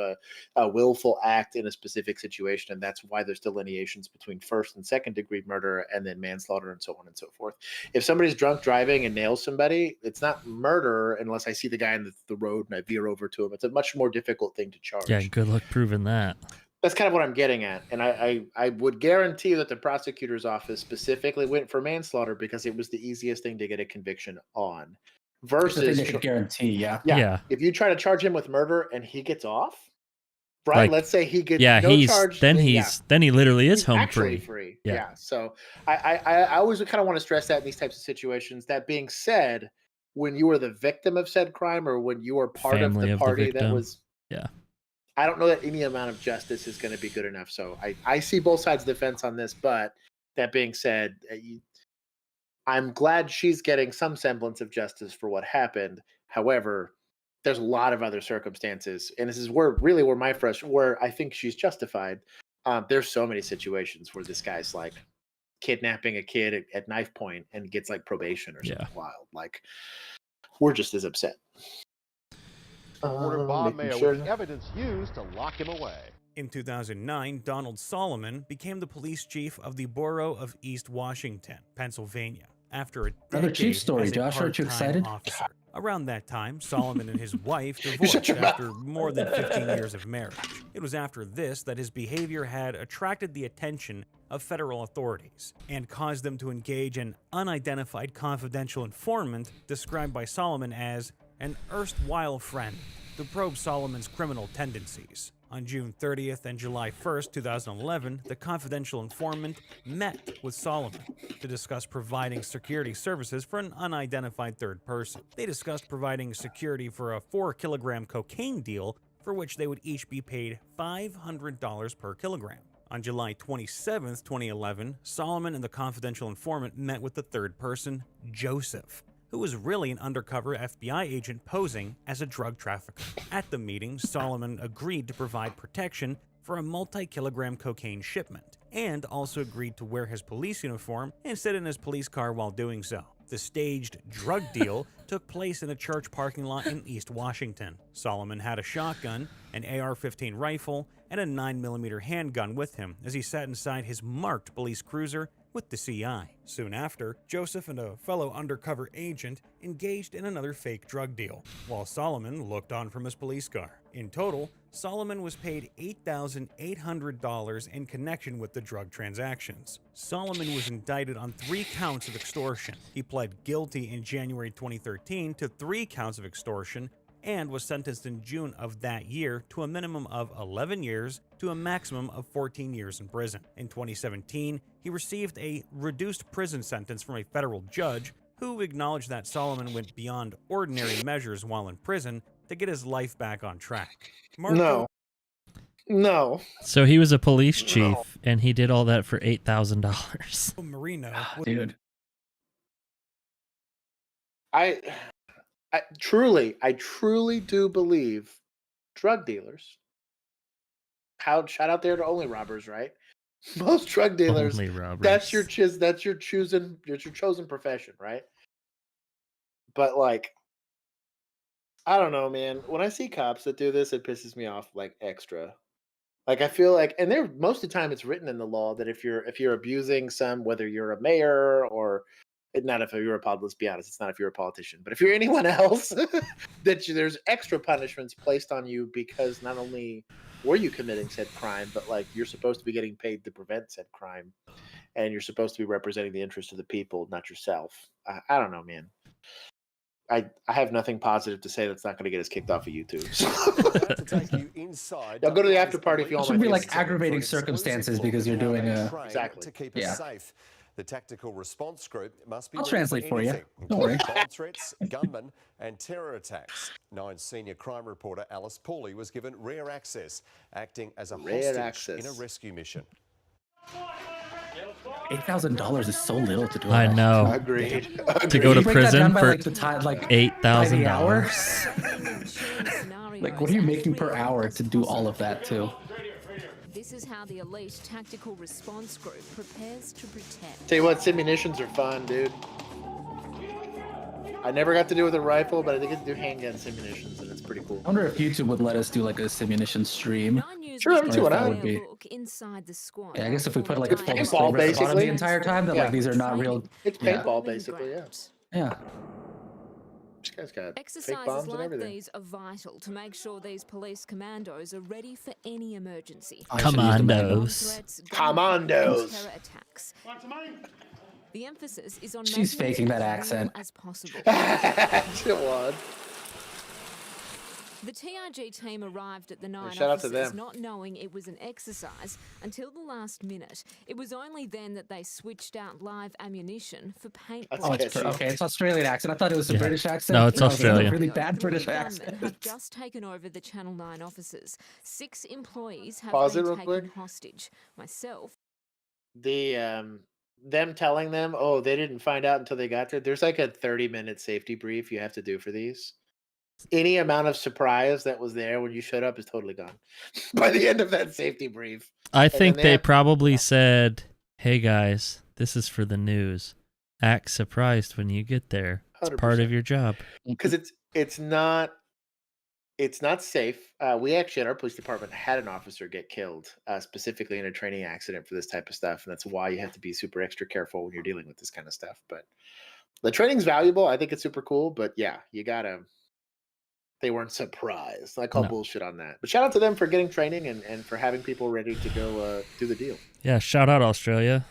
a willful act in a specific situation. And that's why there's delineations between first and second degree murder and then manslaughter and so on and so forth. If somebody's drunk driving and nails somebody, it's not murder unless I see the guy in the road and I veer over to him. It's a much more difficult thing to charge. Yeah, good luck proving that. That's kind of what I'm getting at. And I would guarantee that the prosecutor's office specifically went for manslaughter because it was the easiest thing to get a conviction on. Versus, they could guarantee, yeah. If you try to charge him with murder and he gets off, right? Like, let's say he gets charge. Then he literally is home free. Yeah. So I always kind of want to stress that in these types of situations. That being said, when you were the victim of said crime or when you were part of the party that was, I don't know that any amount of justice is going to be good enough. So I see both sides of the fence on this. But that being said, I'm glad she's getting some semblance of justice for what happened. However, there's a lot of other circumstances. And this is where I think she's justified. There's so many situations where this guy's like kidnapping a kid at knife point and gets like probation or something wild. Like, we're just as upset. Reporter Bob Mayo with evidence used to lock him away. In 2009, Donald Solomon became the police chief of the borough of East Washington, Pennsylvania. after a Another decade Chiefs story, as a Josh. Aren't you part-time excited? officer. Around that time, Solomon and his wife divorced after more than 15 years of marriage. It was after this that his behavior had attracted the attention of federal authorities and caused them to engage an unidentified confidential informant described by Solomon as an erstwhile friend to probe Solomon's criminal tendencies. On June 30th and July 1st, 2011, the confidential informant met with Solomon to discuss providing security services for an unidentified third person. They discussed providing security for a 4-kilogram cocaine deal for which they would each be paid $500 per kilogram. On July 27th, 2011, Solomon and the confidential informant met with the third person, Joseph, who was really an undercover FBI agent posing as a drug trafficker. At the meeting, Solomon agreed to provide protection for a multi-kilogram cocaine shipment, and also agreed to wear his police uniform and sit in his police car while doing so. The staged drug deal took place in a church parking lot in East Washington. Solomon had a shotgun, an AR-15 rifle, and a 9mm handgun with him as he sat inside his marked police cruiser with the CI. Soon after, Joseph and a fellow undercover agent engaged in another fake drug deal, while Solomon looked on from his police car. In total, Solomon was paid $8,800 in connection with the drug transactions. Solomon was indicted on 3 counts of extortion. He pled guilty in January 2013 to 3 counts of extortion and was sentenced in June of that year to a minimum of 11 years to a maximum of 14 years in prison. In 2017, he received a reduced prison sentence from a federal judge who acknowledged that Solomon went beyond ordinary measures while in prison to get his life back on track. No. So he was a police chief, and he did all that for $8,000. Marino, Dude. I truly do believe drug dealers. Shout out there to only robbers, right? Most drug dealers. Only robbers. That's your chosen profession, right? But like, I don't know, man. When I see cops that do this, it pisses me off like extra. Like I feel like, and most of the time it's written in the law that if you're abusing whether you're a mayor or not if you're a politician, let's be honest, it's not if you're a politician, but if you're anyone else, there's extra punishments placed on you because not only were you committing said crime, but like you're supposed to be getting paid to prevent said crime, and you're supposed to be representing the interests of the people, not yourself. I don't know, man. I have nothing positive to say that's not going to get us kicked off of YouTube. I'll go to the after party if you want. It should be like aggravating circumstances because you're doing exactly. To keep us safe. The tactical response group must be I'll ready translate for you. anything, Don't worry. bomb threats, gunmen, and terror attacks. Nine senior crime reporter Alice Pooley was given rare access, acting as a hostage in a rescue mission. $8,000 is so little to do. I know. Agreed. To go to prison for $8,000. Like, what are you making per hour to do all of that too? This is how the elite tactical response group prepares to protect. Tell you what, simulations are fun, dude. I never got to do it with a rifle, but I did get to do handgun simulations, and it's pretty cool. I wonder if YouTube would let us do like a simulation stream. Sure, I'm doing that would be. Inside the squad. Yeah, I guess if we put like a full paintball basically on the entire time, that like these are not real. It's paintball basically, yeah. Yeah. This guy's got Exercises fake bombs like and everything. these are vital to make sure these police commandos are ready for any emergency. Commandos. Terror attacks. The emphasis is on She's making faking it that as accent. real as possible. She was. The TRG team arrived at the 9 shout out to officers them. not knowing it was an exercise until the last minute. It was only then that they switched out live ammunition for paintball. Oh, it's Australian accent. I thought it was a British accent. No, it's Australian. Really bad British Gunmen accent. have just taken over the Channel 9 offices. 6 employees have Pause it been real taken quick. hostage. Myself. Them telling them, oh, they didn't find out until they got there. There's like a 30-minute safety brief you have to do for these. Any amount of surprise that was there when you showed up is totally gone by the end of that safety brief. I think they probably said, hey guys, this is for the news. Act surprised when you get there. It's 100%. part of your job. Because it's not It's not safe. We actually at our police department had an officer get killed, specifically in a training accident for this type of stuff, and that's why you have to be super extra careful when you're dealing with this kind of stuff. But the training's valuable. I think it's super cool. But yeah, you gotta. They weren't surprised. I call bullshit on that. But shout out to them for getting training and for having people ready to go do the deal. Yeah, shout out Australia.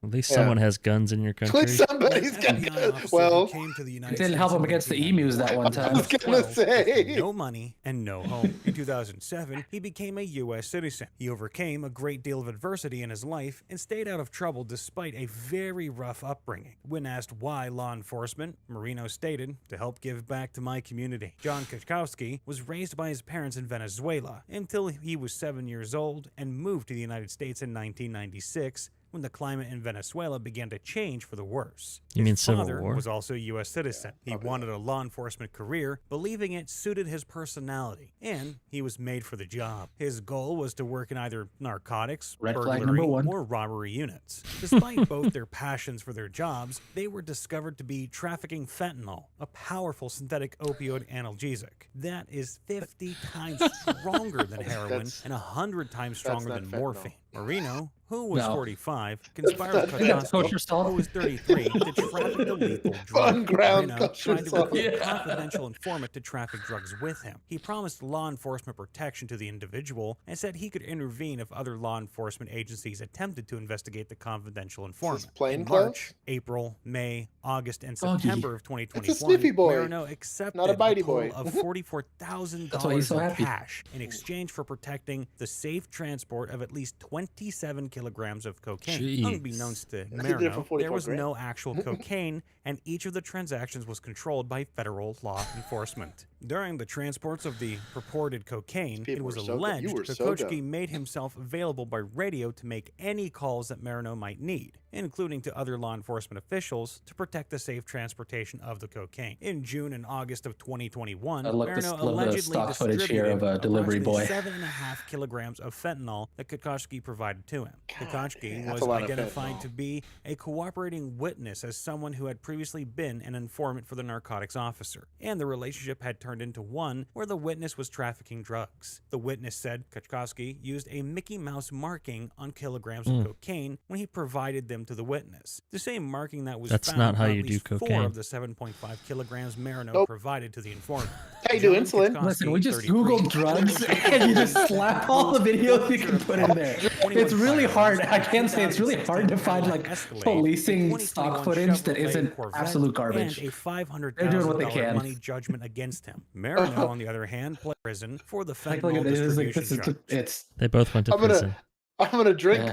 At least someone has guns in your country. At least somebody's got guns. Well, it didn't help him against the emus that one time. I was gonna say. No money and no home. In 2007, he became a U.S. citizen. He overcame a great deal of adversity in his life and stayed out of trouble despite a very rough upbringing. When asked why law enforcement, Marino stated, "To help give back to my community." John Kaczkowski was raised by his parents in Venezuela until he was 7 years old and moved to the United States in 1996. When the climate in Venezuela began to change for the worse. You mean His Civil father War? was also a U.S. citizen. He wanted a law enforcement career, believing it suited his personality, and he was made for the job. His goal was to work in either narcotics, Red flag burglary, number one. or robbery units. Despite both their passions for their jobs, they were discovered to be trafficking fentanyl, a powerful synthetic opioid analgesic that is 50 times stronger than heroin and 100 times stronger than morphine. Marino, who was 45, conspired with Kaczkowski, who was 33, to traffic the lethal drug. Marino tried to recruit a confidential informant to traffic drugs with him. He promised law enforcement protection to the individual and said he could intervene if other law enforcement agencies attempted to investigate the confidential informant. In March, April, May, August, and September of 2021, Marino accepted a total of $44,000 in cash in exchange for protecting the safe transport of at least 27 kilograms of cocaine. Jeez. Unbeknownst to Marino, there was no actual cocaine, and each of the transactions was controlled by federal law enforcement. During the transports of the purported cocaine, it was alleged Kokoschki made himself available by radio to make any calls that Marino might need, including to other law enforcement officials, to protect the safe transportation of the cocaine. In June and August of 2021, Marino allegedly stock footage here of a delivery boy. 7.5 kilograms of fentanyl that Kokoschki provided to him. Kokoschki was identified to be a cooperating witness as someone who had previously been an informant for the narcotics officer, and the relationship had turned into one where the witness was trafficking drugs. The witness said Kaczkowski used a Mickey Mouse marking on kilograms of cocaine when he provided them to the witness. The same marking that was That's found not how on you at do least cocaine. 4 of the 7.5 kilograms Marino provided to the informant. How you do insulin? Listen, we just Googled drugs and you just slap all the videos you can put in there. It's really hard. I can say it's really hard to find like policing stock footage that isn't absolute garbage. And a They're doing what they $500,000 can. money judgment against him. Marino, on the other hand, pled prison for the Like, look fentanyl at this. distribution charge. It's. They both went to prison. I'm gonna drink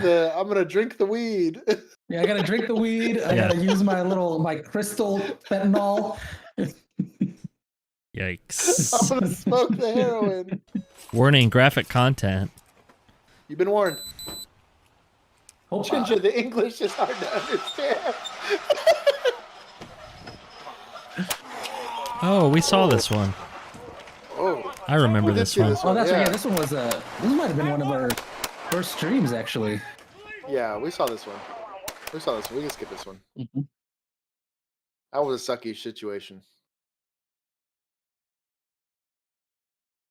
the weed. Yeah, I gotta drink the weed. I gotta use my crystal fentanyl. Yikes. I'm gonna smoke the heroin. Warning, graphic content. You've been warned. Ginger, the English is hard to understand. Oh, we saw this one. Oh, I remember this one. Oh, that's right. Yeah, this one was this might have been one of our first streams, actually. Yeah, we saw this one. We can skip this one. That was a sucky situation.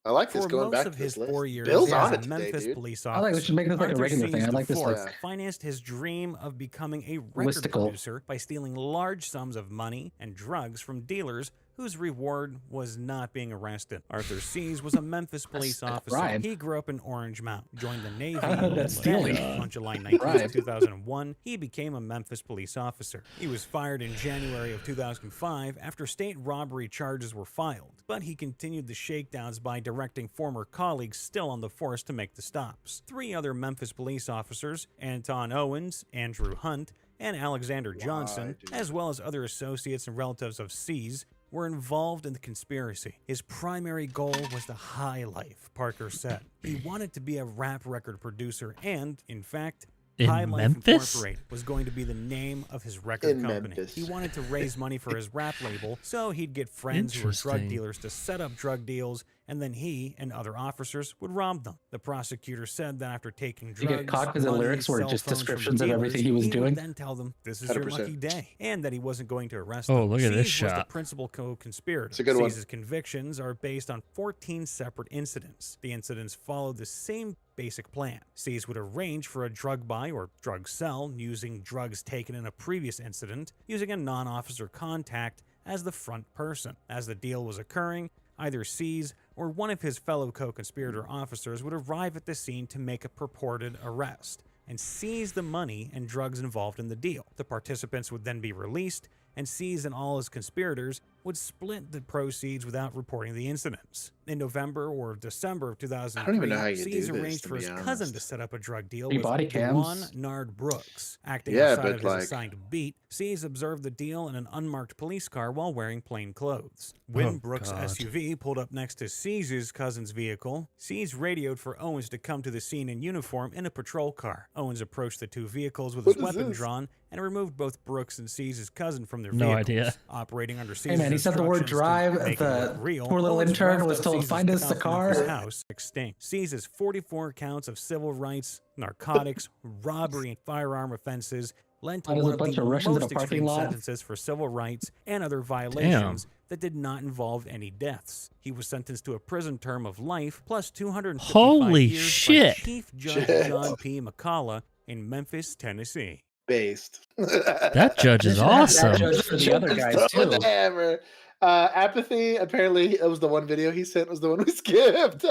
I like this For going most back of to his this 4 list. years Bill's as on a it today, Memphis dude. police I like we officer, should make this like a Arthur regular thing. I Sees like this IV like financed his dream of becoming a record listicle. producer by stealing large sums of money and drugs from dealers whose reward was not being arrested. Arthur Sees was a Memphis police officer. bribe. He grew up in Orange Mountain, joined the Navy That's stealing. on July 19, Bribe. 2001. He became a Memphis police officer. He was fired in January of 2005 after state robbery charges were filed, but he continued the shakedowns by directing former colleagues still on the force to make the stops. 3 other Memphis police officers, Anton Owens, Andrew Hunt, and Alexander Johnson, as well as other associates and relatives of Sees, were involved in the conspiracy. His primary goal was the high life, Parker said. He wanted to be a rap record producer and, in fact, In High Life Memphis? Incorporated was going to be the name of his record In company. Memphis. He wanted to raise money for his rap label, so he'd get friends who were drug Interesting. dealers to set up drug deals and then he and other officers would rob them. The prosecutor said that after taking You drugs, get caught because the money, lyrics were cell just phones from the descriptions of dealers, everything he was doing. would then tell them this is your 100%. lucky day, and that he wasn't going to arrest Oh, them. look at this Sees was the shot. principal co-conspirator. It's a good one. Sees' convictions are based on 14 separate incidents. The incidents followed the same basic plan. Sees would arrange for a drug buy or drug sell using drugs taken in a previous incident, using a non-officer contact as the front person. As the deal was occurring, either Sees or one of his fellow co-conspirator officers would arrive at the scene to make a purported arrest and seize the money and drugs involved in the deal. The participants would then be released, and Sees and all his conspirators would split the proceeds without reporting the incidents. In November or December of 2003, I don't even know how you do Sees this, arranged to for be his honest. cousin to set up a drug deal Hey, with body Juan cams. Nard Brooks. Acting Yeah, outside but of his like- assigned beat, Sees observed the deal in an unmarked police car while wearing plain clothes. When Oh, Brooks' God. SUV pulled up next to Sees' cousin's vehicle, Sees radioed for Owens to come to the scene in uniform in a patrol car. Owens approached the two vehicles with What his is weapon this? drawn and removed both Brooks and Sees' cousin from their No vehicles. idea. Operating under Sees' Hey man, he said the word instructions to drive. make it The look real, poor little Owens intern roughed was up told, Sees' find us the stuff from his car. house extinct. Sees' 44 counts of civil rights, narcotics, robbery, and firearm offenses led to Why does one a of bunch the of Russians in most a parking extreme lot? sentences for civil rights and other violations that did not involve any deaths. He was sentenced to a prison term of life plus 255 Holy years shit. by Chief Judge Shit. John P. McCullough in Memphis, Tennessee. Based. That judge is They should have that awesome. judge for the other guys Throw too. the hammer. Apathy, apparently, it was the one video he sent was the one we skipped.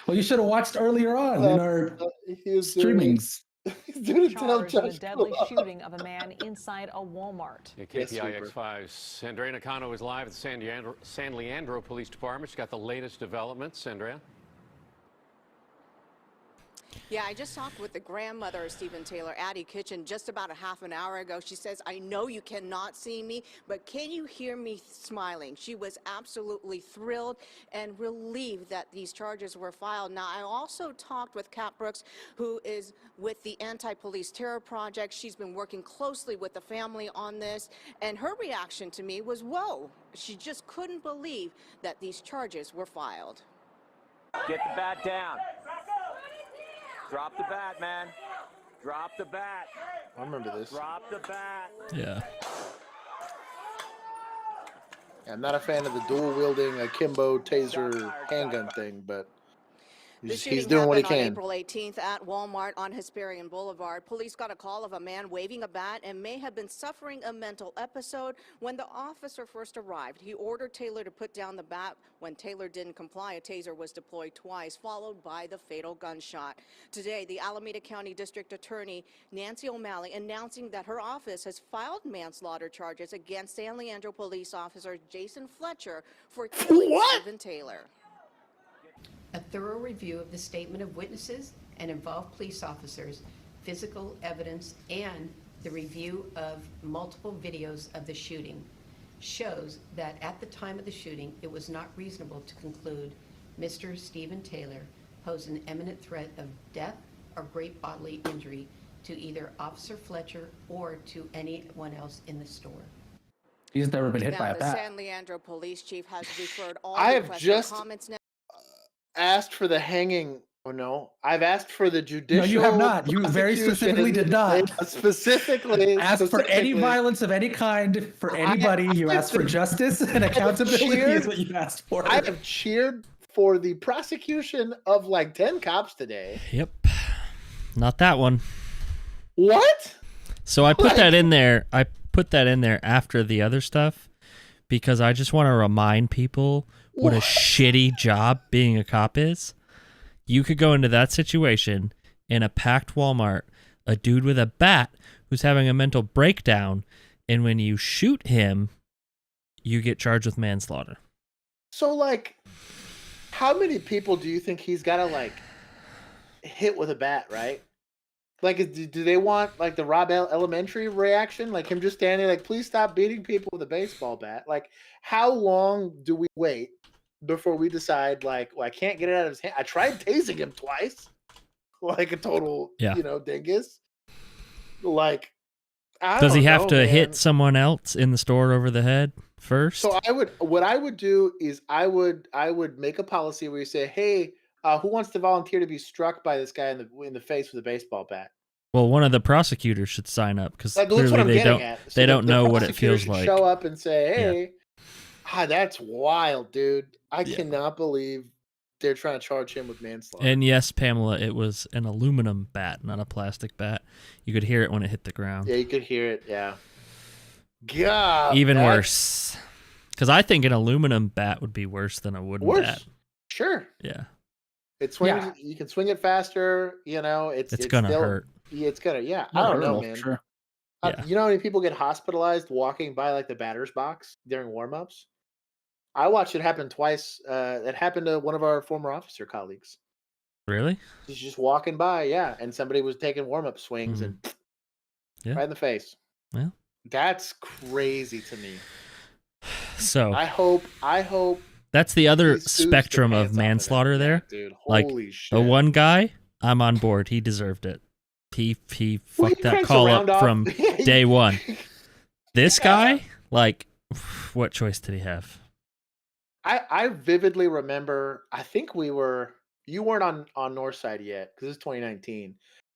Well, you should have watched earlier on in our He was doing, streamings. he's doing a tell Charged in a Josh deadly Club. shooting of a man inside a Walmart. Yeah, Yes, KPIX5's Andrea Nakano is live at the San Leandro Police Department. She's got the latest developments. Andrea? Yeah, I just talked with the grandmother of Stephen Taylor, Addie Kitchen, just about a half an hour ago. She says, I know you cannot see me, but can you hear me smiling? She was absolutely thrilled and relieved that these charges were filed. Now, I also talked with Kat Brooks, who is with the Anti-Police Terror Project. She's been working closely with the family on this, and her reaction to me was, whoa. She just couldn't believe that these charges were filed. Get the bat down. Drop the bat, man. Drop the bat. I remember this. Drop the bat. Yeah. I'm not a fan of the dual wielding akimbo taser handgun thing, but The he's shooting doing what he happened on can. April 18th at Walmart on Hesperian Boulevard. Police got a call of a man waving a bat and may have been suffering a mental episode. When the officer first arrived, he ordered Taylor to put down the bat. When Taylor didn't comply, a taser was deployed twice, followed by the fatal gunshot. Today, the Alameda County District Attorney Nancy O'Malley announcing that her office has filed manslaughter charges against San Leandro police officer Jason Fletcher for killing Stephen Taylor. A thorough review of the statement of witnesses and involved police officers, physical evidence, and the review of multiple videos of the shooting shows that at the time of the shooting, it was not reasonable to conclude Mr. Stephen Taylor posed an imminent threat of death or great bodily injury to either Officer Fletcher or to anyone else in the store. He's never been hit by Now, a the bat. San Leandro police chief has referred all I have requests for just comments now. asked for the hanging. Oh no, I've asked for the judicial. No, you have not. You very prosecution. specifically did not. Specifically, Ask for any violence of any kind for anybody. You asked for justice and accountability is what you asked for. I have cheered for the prosecution of like 10 cops today. Yep. Not that one. What? So I put that in there. I put that in there after the other stuff because I just want to remind people what a shitty job being a cop is. You could go into that situation in a packed Walmart, a dude with a bat who's having a mental breakdown, and when you shoot him, you get charged with manslaughter. So like, how many people do you think he's got to like hit with a bat, right? Like, do they want like the Rob Elementary reaction? Like him just standing like, please stop beating people with a baseball bat. Like, how long do we wait before we decide like, well, I can't get it out of his hand? I tried tasing him twice, like a total, dingus. Like, Does he have to man. hit someone else in the store over the head? first. So what I would do is I would make a policy where you say, hey, who wants to volunteer to be struck by this guy in the face with a baseball bat? Well, one of the prosecutors should sign up because That's what clearly I'm they getting don't. at. So They don't the know what it prosecutor feels should like. Show up and say, hey, that's wild, dude. I cannot believe they're trying to charge him with manslaughter. And yes, Pamela, it was an aluminum bat, not a plastic bat. You could hear it when it hit the ground. Yeah, you could hear it. Yeah. God. Even worse. Because I think an aluminum bat would be worse than a wooden bat. Sure. Yeah. It swings. Yeah. You can swing it faster. You know, it's gonna still, hurt. It's gonna. Yeah. I don't know, man. Sure. You know how many people get hospitalized walking by like the batter's box during warm-ups? I watched it happen twice. It happened to one of our former officer colleagues. Really? He's just walking by, yeah, and somebody was taking warm-up swings and right in the face. Well, that's crazy to me. So I hope that's the other spectrum of manslaughter there. Dude, like shit. The one guy, I'm on board. He deserved it. He fucked that call up from day one. This guy, like, what choice did he have? I vividly remember. I think you weren't on Northside yet because it's 2019,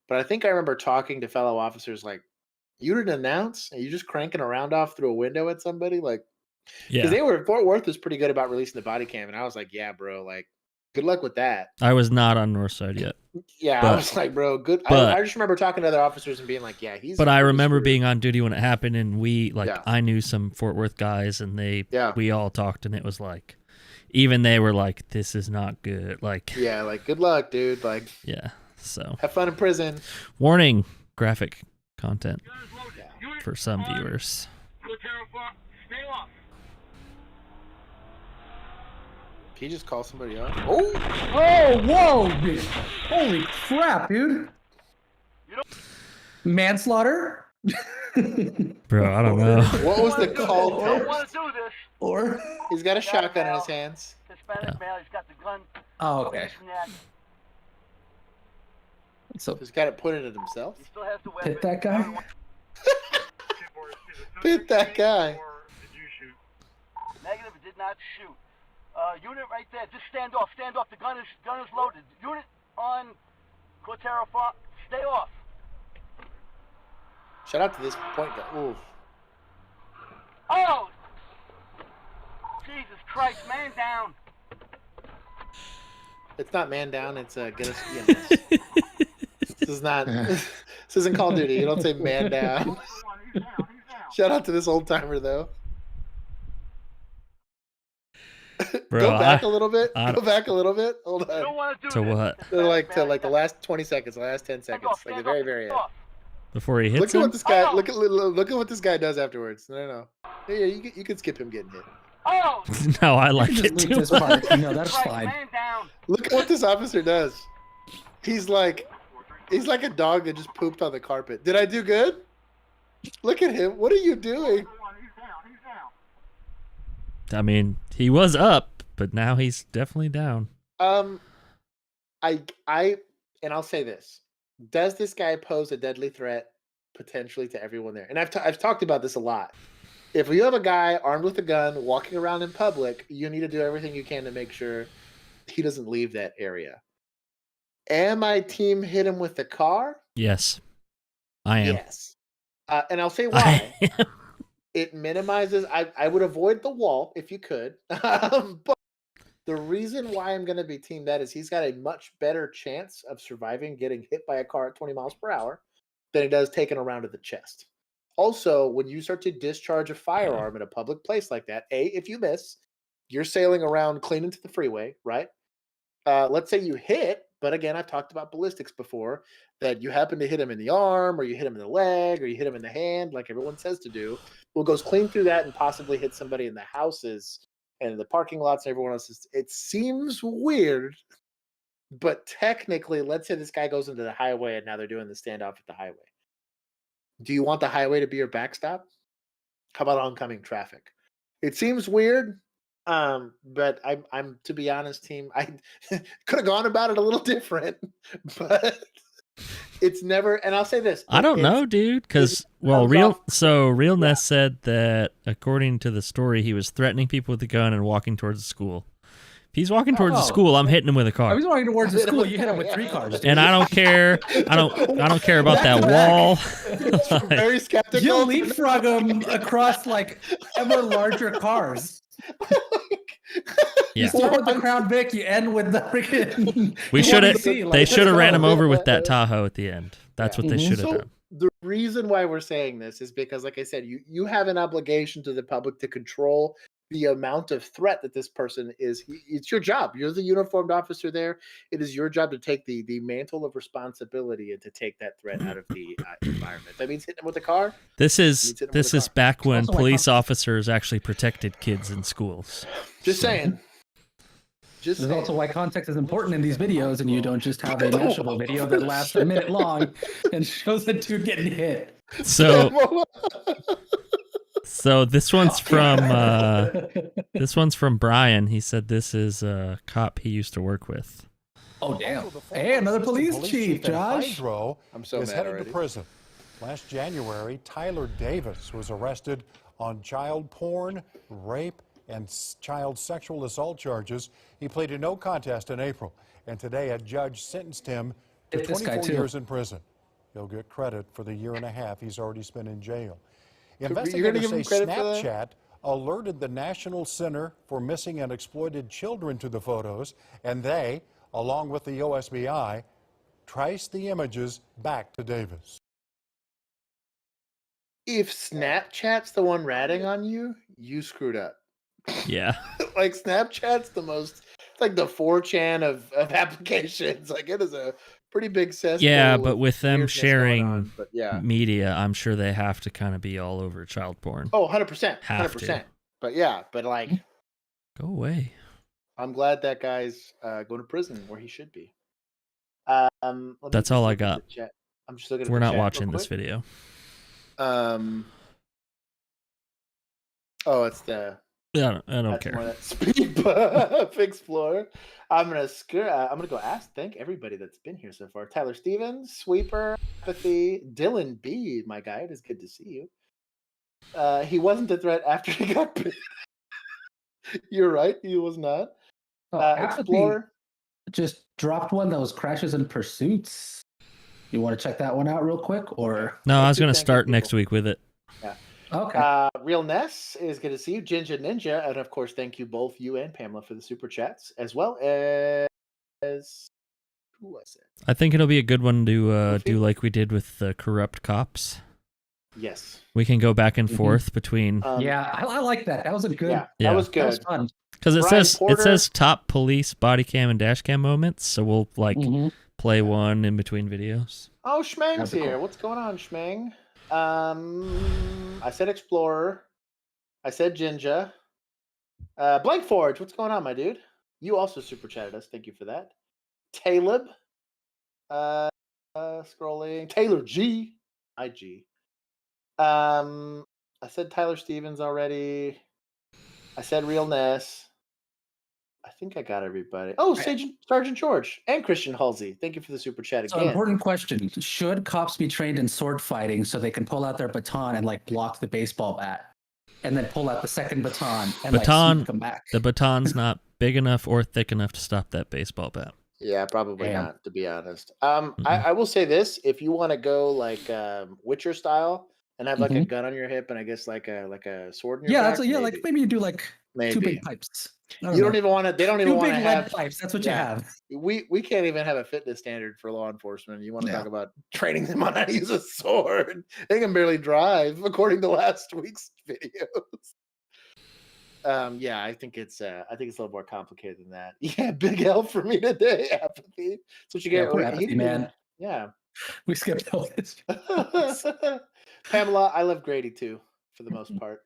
but I think I remember talking to fellow officers like, you didn't announce, and you just cranking a round off through a window at somebody, like, because Fort Worth was pretty good about releasing the body cam, and I was like, yeah, bro, like, good luck with that. I was not on Northside yet. Yeah, but I was like, bro, good. I just remember talking to other officers and being like, yeah, he's. But I remember being on duty when it happened, and I knew some Fort Worth guys, and we all talked, and it was like, even they were like, this is not good. Like, yeah, like, good luck, dude. Like, yeah, so have fun in prison. Warning: graphic content for some viewers. He just called somebody up. Oh, whoa, dude. Holy crap, dude. Manslaughter? Bro, I don't know. What was the call? I don't want to do this. Or he's got a shotgun in his hands. Hispanic male, he's got the gun. Oh, okay. So he's got it pointed at himself. He still has the weapon. Hit that guy. Hit that guy. Negative, it did not shoot. Unit right there, just stand off. Stand off. The gun is loaded. Unit on Cortero Farm, stay off. Shout out to this point guy. Ooh. Oh! Jesus Christ, man down. It's not man down, it's get us EMS. This is not this isn't Call of Duty. You don't say man down. Shout out to this old timer though. Bro, Go back a little bit. Go back a little bit. Hold on. You don't want to do To this. what? To like the last 20 seconds, the last 10 seconds, like the very, very end. Before he hits Look at him? what this guy. Look at what this guy does afterwards. No. Yeah, you can skip him getting hit. Oh! No, I like Just it leave too. this part. No, that's fine. Man down. Look at what this officer does. He's like a dog that just pooped on the carpet. Did I do good? Look at him. What are you doing? I mean, he was up, but now he's definitely down. And I'll say this: does this guy pose a deadly threat potentially to everyone there? And I've talked about this a lot. If you have a guy armed with a gun walking around in public, you need to do everything you can to make sure he doesn't leave that area. Am I team hit him with the car? Yes, I am. Yes. And I'll say why. It minimizes. I would avoid the wall if you could. But the reason why I'm going to be team that is he's got a much better chance of surviving getting hit by a car at 20 miles per hour than he does taking a round to the chest. Also, when you start to discharge a firearm in a public place like that, if you miss, you're sailing around clean into the freeway, right? Let's say you hit, but again, I've talked about ballistics before, that you happen to hit him in the arm, or you hit him in the leg, or you hit him in the hand, like everyone says to do. Well, goes clean through that and possibly hit somebody in the houses and the parking lots and everyone else. It seems weird, but technically, let's say this guy goes into the highway and now they're doing the standoff at the highway. Do you want the highway to be your backstop? How about oncoming traffic? It seems weird, but I'm to be honest, team, I could have gone about it a little different, but It's never, and I'll say this. I don't know, dude, because Realness said that according to the story, he was threatening people with a gun and walking towards the school. If he's walking towards the school, I'm hitting him with a car. I was walking towards the school. You hit him with 3 cars. Dude. And I don't care. I don't care about that wall. Very skeptical. You'll leapfrog him across like ever larger cars. Yeah. You start with the Crown Vic, you end with the freaking. They should have ran him over with that Tahoe at the end. That's what they should have done. The reason why we're saying this is because, like I said, you have an obligation to the public to control the amount of threat that this person is. It's your job. You're the uniformed officer there. It is your job to take the mantle of responsibility and to take that threat out of the environment. That means hitting him with a car. This is back when police officers actually protected kids in schools. Just saying. This is also why context is important in these videos, and you don't just have a Mashable video that lasts a minute long and shows the dude getting hit. So this one's from Brian. He said this is a cop he used to work with. Oh damn! Hey, another police chief, Josh. I'm so is mad headed already. to prison. Last January, Tyler Davis was arrested on child porn, rape, and child sexual assault charges. He pleaded no contest in April, and today a judge sentenced him to 24 years in prison. He'll get credit for the 1.5 years he's already spent in jail. Investigators say Snapchat alerted the National Center for Missing and Exploited Children to the photos, and they, along with the OSBI, traced the images back to Davis. If Snapchat's the one ratting on you, you screwed up. Yeah. Like Snapchat's like the 4chan of applications. Like it is a pretty big cesspool. Yeah, but with them sharing media, I'm sure they have to kind of be all over child porn. Oh, 100%. Have 100%. to. But yeah, but like go away. I'm glad that guy's going to prison where he should be. That's all I got. I'm just looking at We're the not chat watching real this quick. video. Oh, it's the I don't that's care. more that speed buff explorer. I'm gonna thank everybody that's been here so far. Tyler Stevens, Sweeper, Apathy, Dylan B, my guy. It is good to see you. He wasn't a threat after he got bit. You're right, he was not. Explorer just dropped one that was Crashes and Pursuits. You want to check that one out real quick, or No, I was going to start next week with it. Yeah. Okay. Real Ness is good to see you. Ginger Ninja, and of course, thank you both, you and Pamela, for the super chats, as well as who was it? I think it'll be a good one to do like we did with the corrupt cops. Yes. We can go back and forth between. Yeah, I like that. That was a good. Yeah, Yeah. that was good. That was fun. Because it Brian says Porter- top police body cam and dash cam moments, so we'll like play one in between videos. Oh, Schmang's That'd be here. cool. What's going on, Schmang? I said Explorer. I said Jinja. Blank Forge, what's going on, my dude? You also super chatted us. Thank you for that. Taleb. Scrolling. Taylor G. IG. I said Tyler Stevens already. I said Real Ness. I think I got everybody. Oh, Sergeant George and Christian Halsey. Thank you for the super chat So, again. important question: should cops be trained in sword fighting so they can pull out their baton and like block the baseball bat, and then pull out the second baton and like sweep them back? The baton's not big enough or thick enough to stop that baseball bat. Yeah, probably Damn. not, to be honest. I will say this: if you want to go like Witcher style and have like a gun on your hip and I guess like a sword in your back, like maybe you do like two big pipes. You don't even want to. They don't even two want big to lead have pipes. That's what you have. We can't even have a fitness standard for law enforcement. You want to talk about training them on how to use a sword? They can barely drive, according to last week's videos. Yeah, I think it's a little more complicated than that. Yeah, big help for me today. Apathy. That's what you get. Poor Apathy, man. Yeah. We skipped all this. Pamela, I love Grady too, for the most part.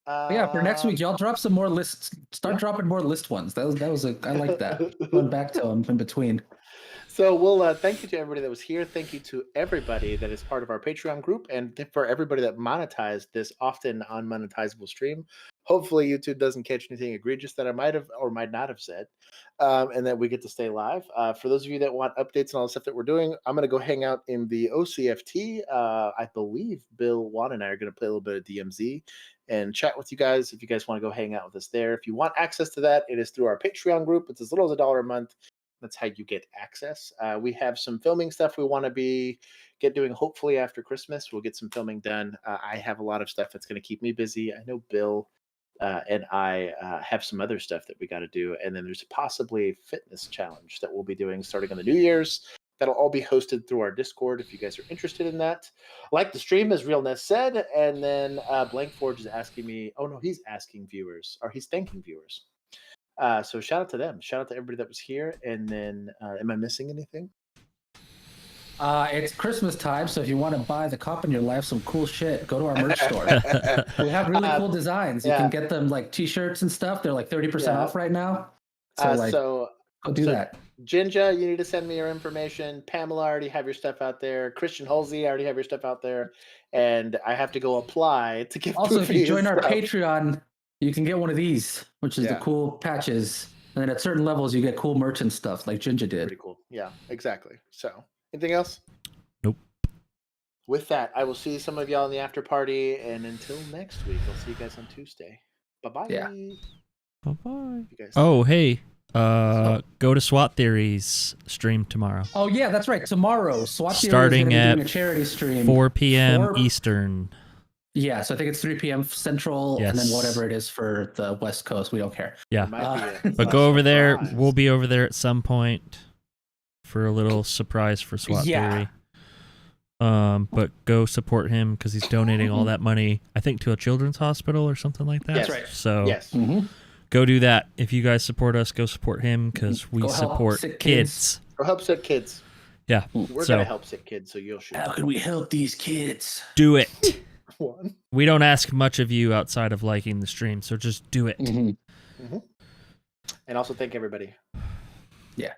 Yeah, for next week, y'all drop some more lists. Start dropping more list ones. That was I like that. Going back to them in between. So we'll thank you to everybody that was here. Thank you to everybody that is part of our Patreon group, and for everybody that monetized this often unmonetizable stream. Hopefully, YouTube doesn't catch anything egregious that I might have or might not have said, and that we get to stay live. For those of you that want updates on all the stuff that we're doing, I'm going to go hang out in the OCFT. I believe Bill, Juan, and I are going to play a little bit of DMZ and chat with you guys. If you guys want to go hang out with us there, if you want access to that, it is through our Patreon group. It's as little as $1 a month. That's how you get access. We have some filming stuff we want to get doing. Hopefully after Christmas, we'll get some filming done. I have a lot of stuff that's going to keep me busy. I know Bill and I have some other stuff that we got to do. And then there's possibly a fitness challenge that we'll be doing starting on the New Year's. That'll all be hosted through our Discord if you guys are interested in that. Like the stream, as Realness said. And then Blank Forge is asking me, oh no, he's asking viewers, or he's thanking viewers. So shout out to them. Shout out to everybody that was here. And then, am I missing anything? It's Christmas time, so if you want to buy the cop in your life some cool shit, go to our merch store. We have really cool designs. You can get them like t-shirts and stuff. They're like 30% off right now. So go do that. Jinja, you need to send me your information. Pamela, I already have your stuff out there. Christian Halsey, I already have your stuff out there. And I have to go apply to get. Also, if you join our Patreon, you can get one of these, which is the cool patches. And then at certain levels, you get cool merch and stuff like Jinja did. Pretty cool. Yeah, exactly. So, anything else? Nope. With that, I will see some of y'all in the after party. And until next week, I'll see you guys on Tuesday. Bye-bye. Yeah. Bye-bye. Oh, hey. Go to SWAT Theory's stream tomorrow. Oh, yeah, that's right. Tomorrow, SWAT Theory starting is at doing a charity stream. 4 p.m. Eastern. Yeah, so I think it's 3 p.m. Central, and then whatever it is for the West Coast. We don't care. Yeah. But go over there. We'll be over there at some point for a little surprise for SWAT Theory. But go support him because he's donating all that money, I think, to a children's hospital or something like that. That's right. So go do that. If you guys support us, go support him because we support kids. Go help sick kids. Yeah. We're going to help sick kids, so you'll shoot. How can we help these kids? Do it. We don't ask much of you outside of liking the stream, so just do it. And also thank everybody. Yeah.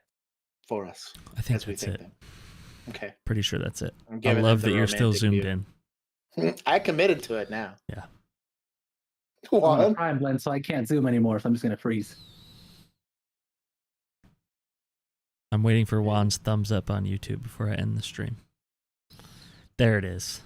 For us. I think that's it. Okay. Pretty sure that's it. I love that you're still zoomed in. I committed to it now. Yeah. I'm on a Prime blend, so I can't zoom anymore, so I'm just going to freeze. I'm waiting for Juan's thumbs up on YouTube before I end the stream. There it is.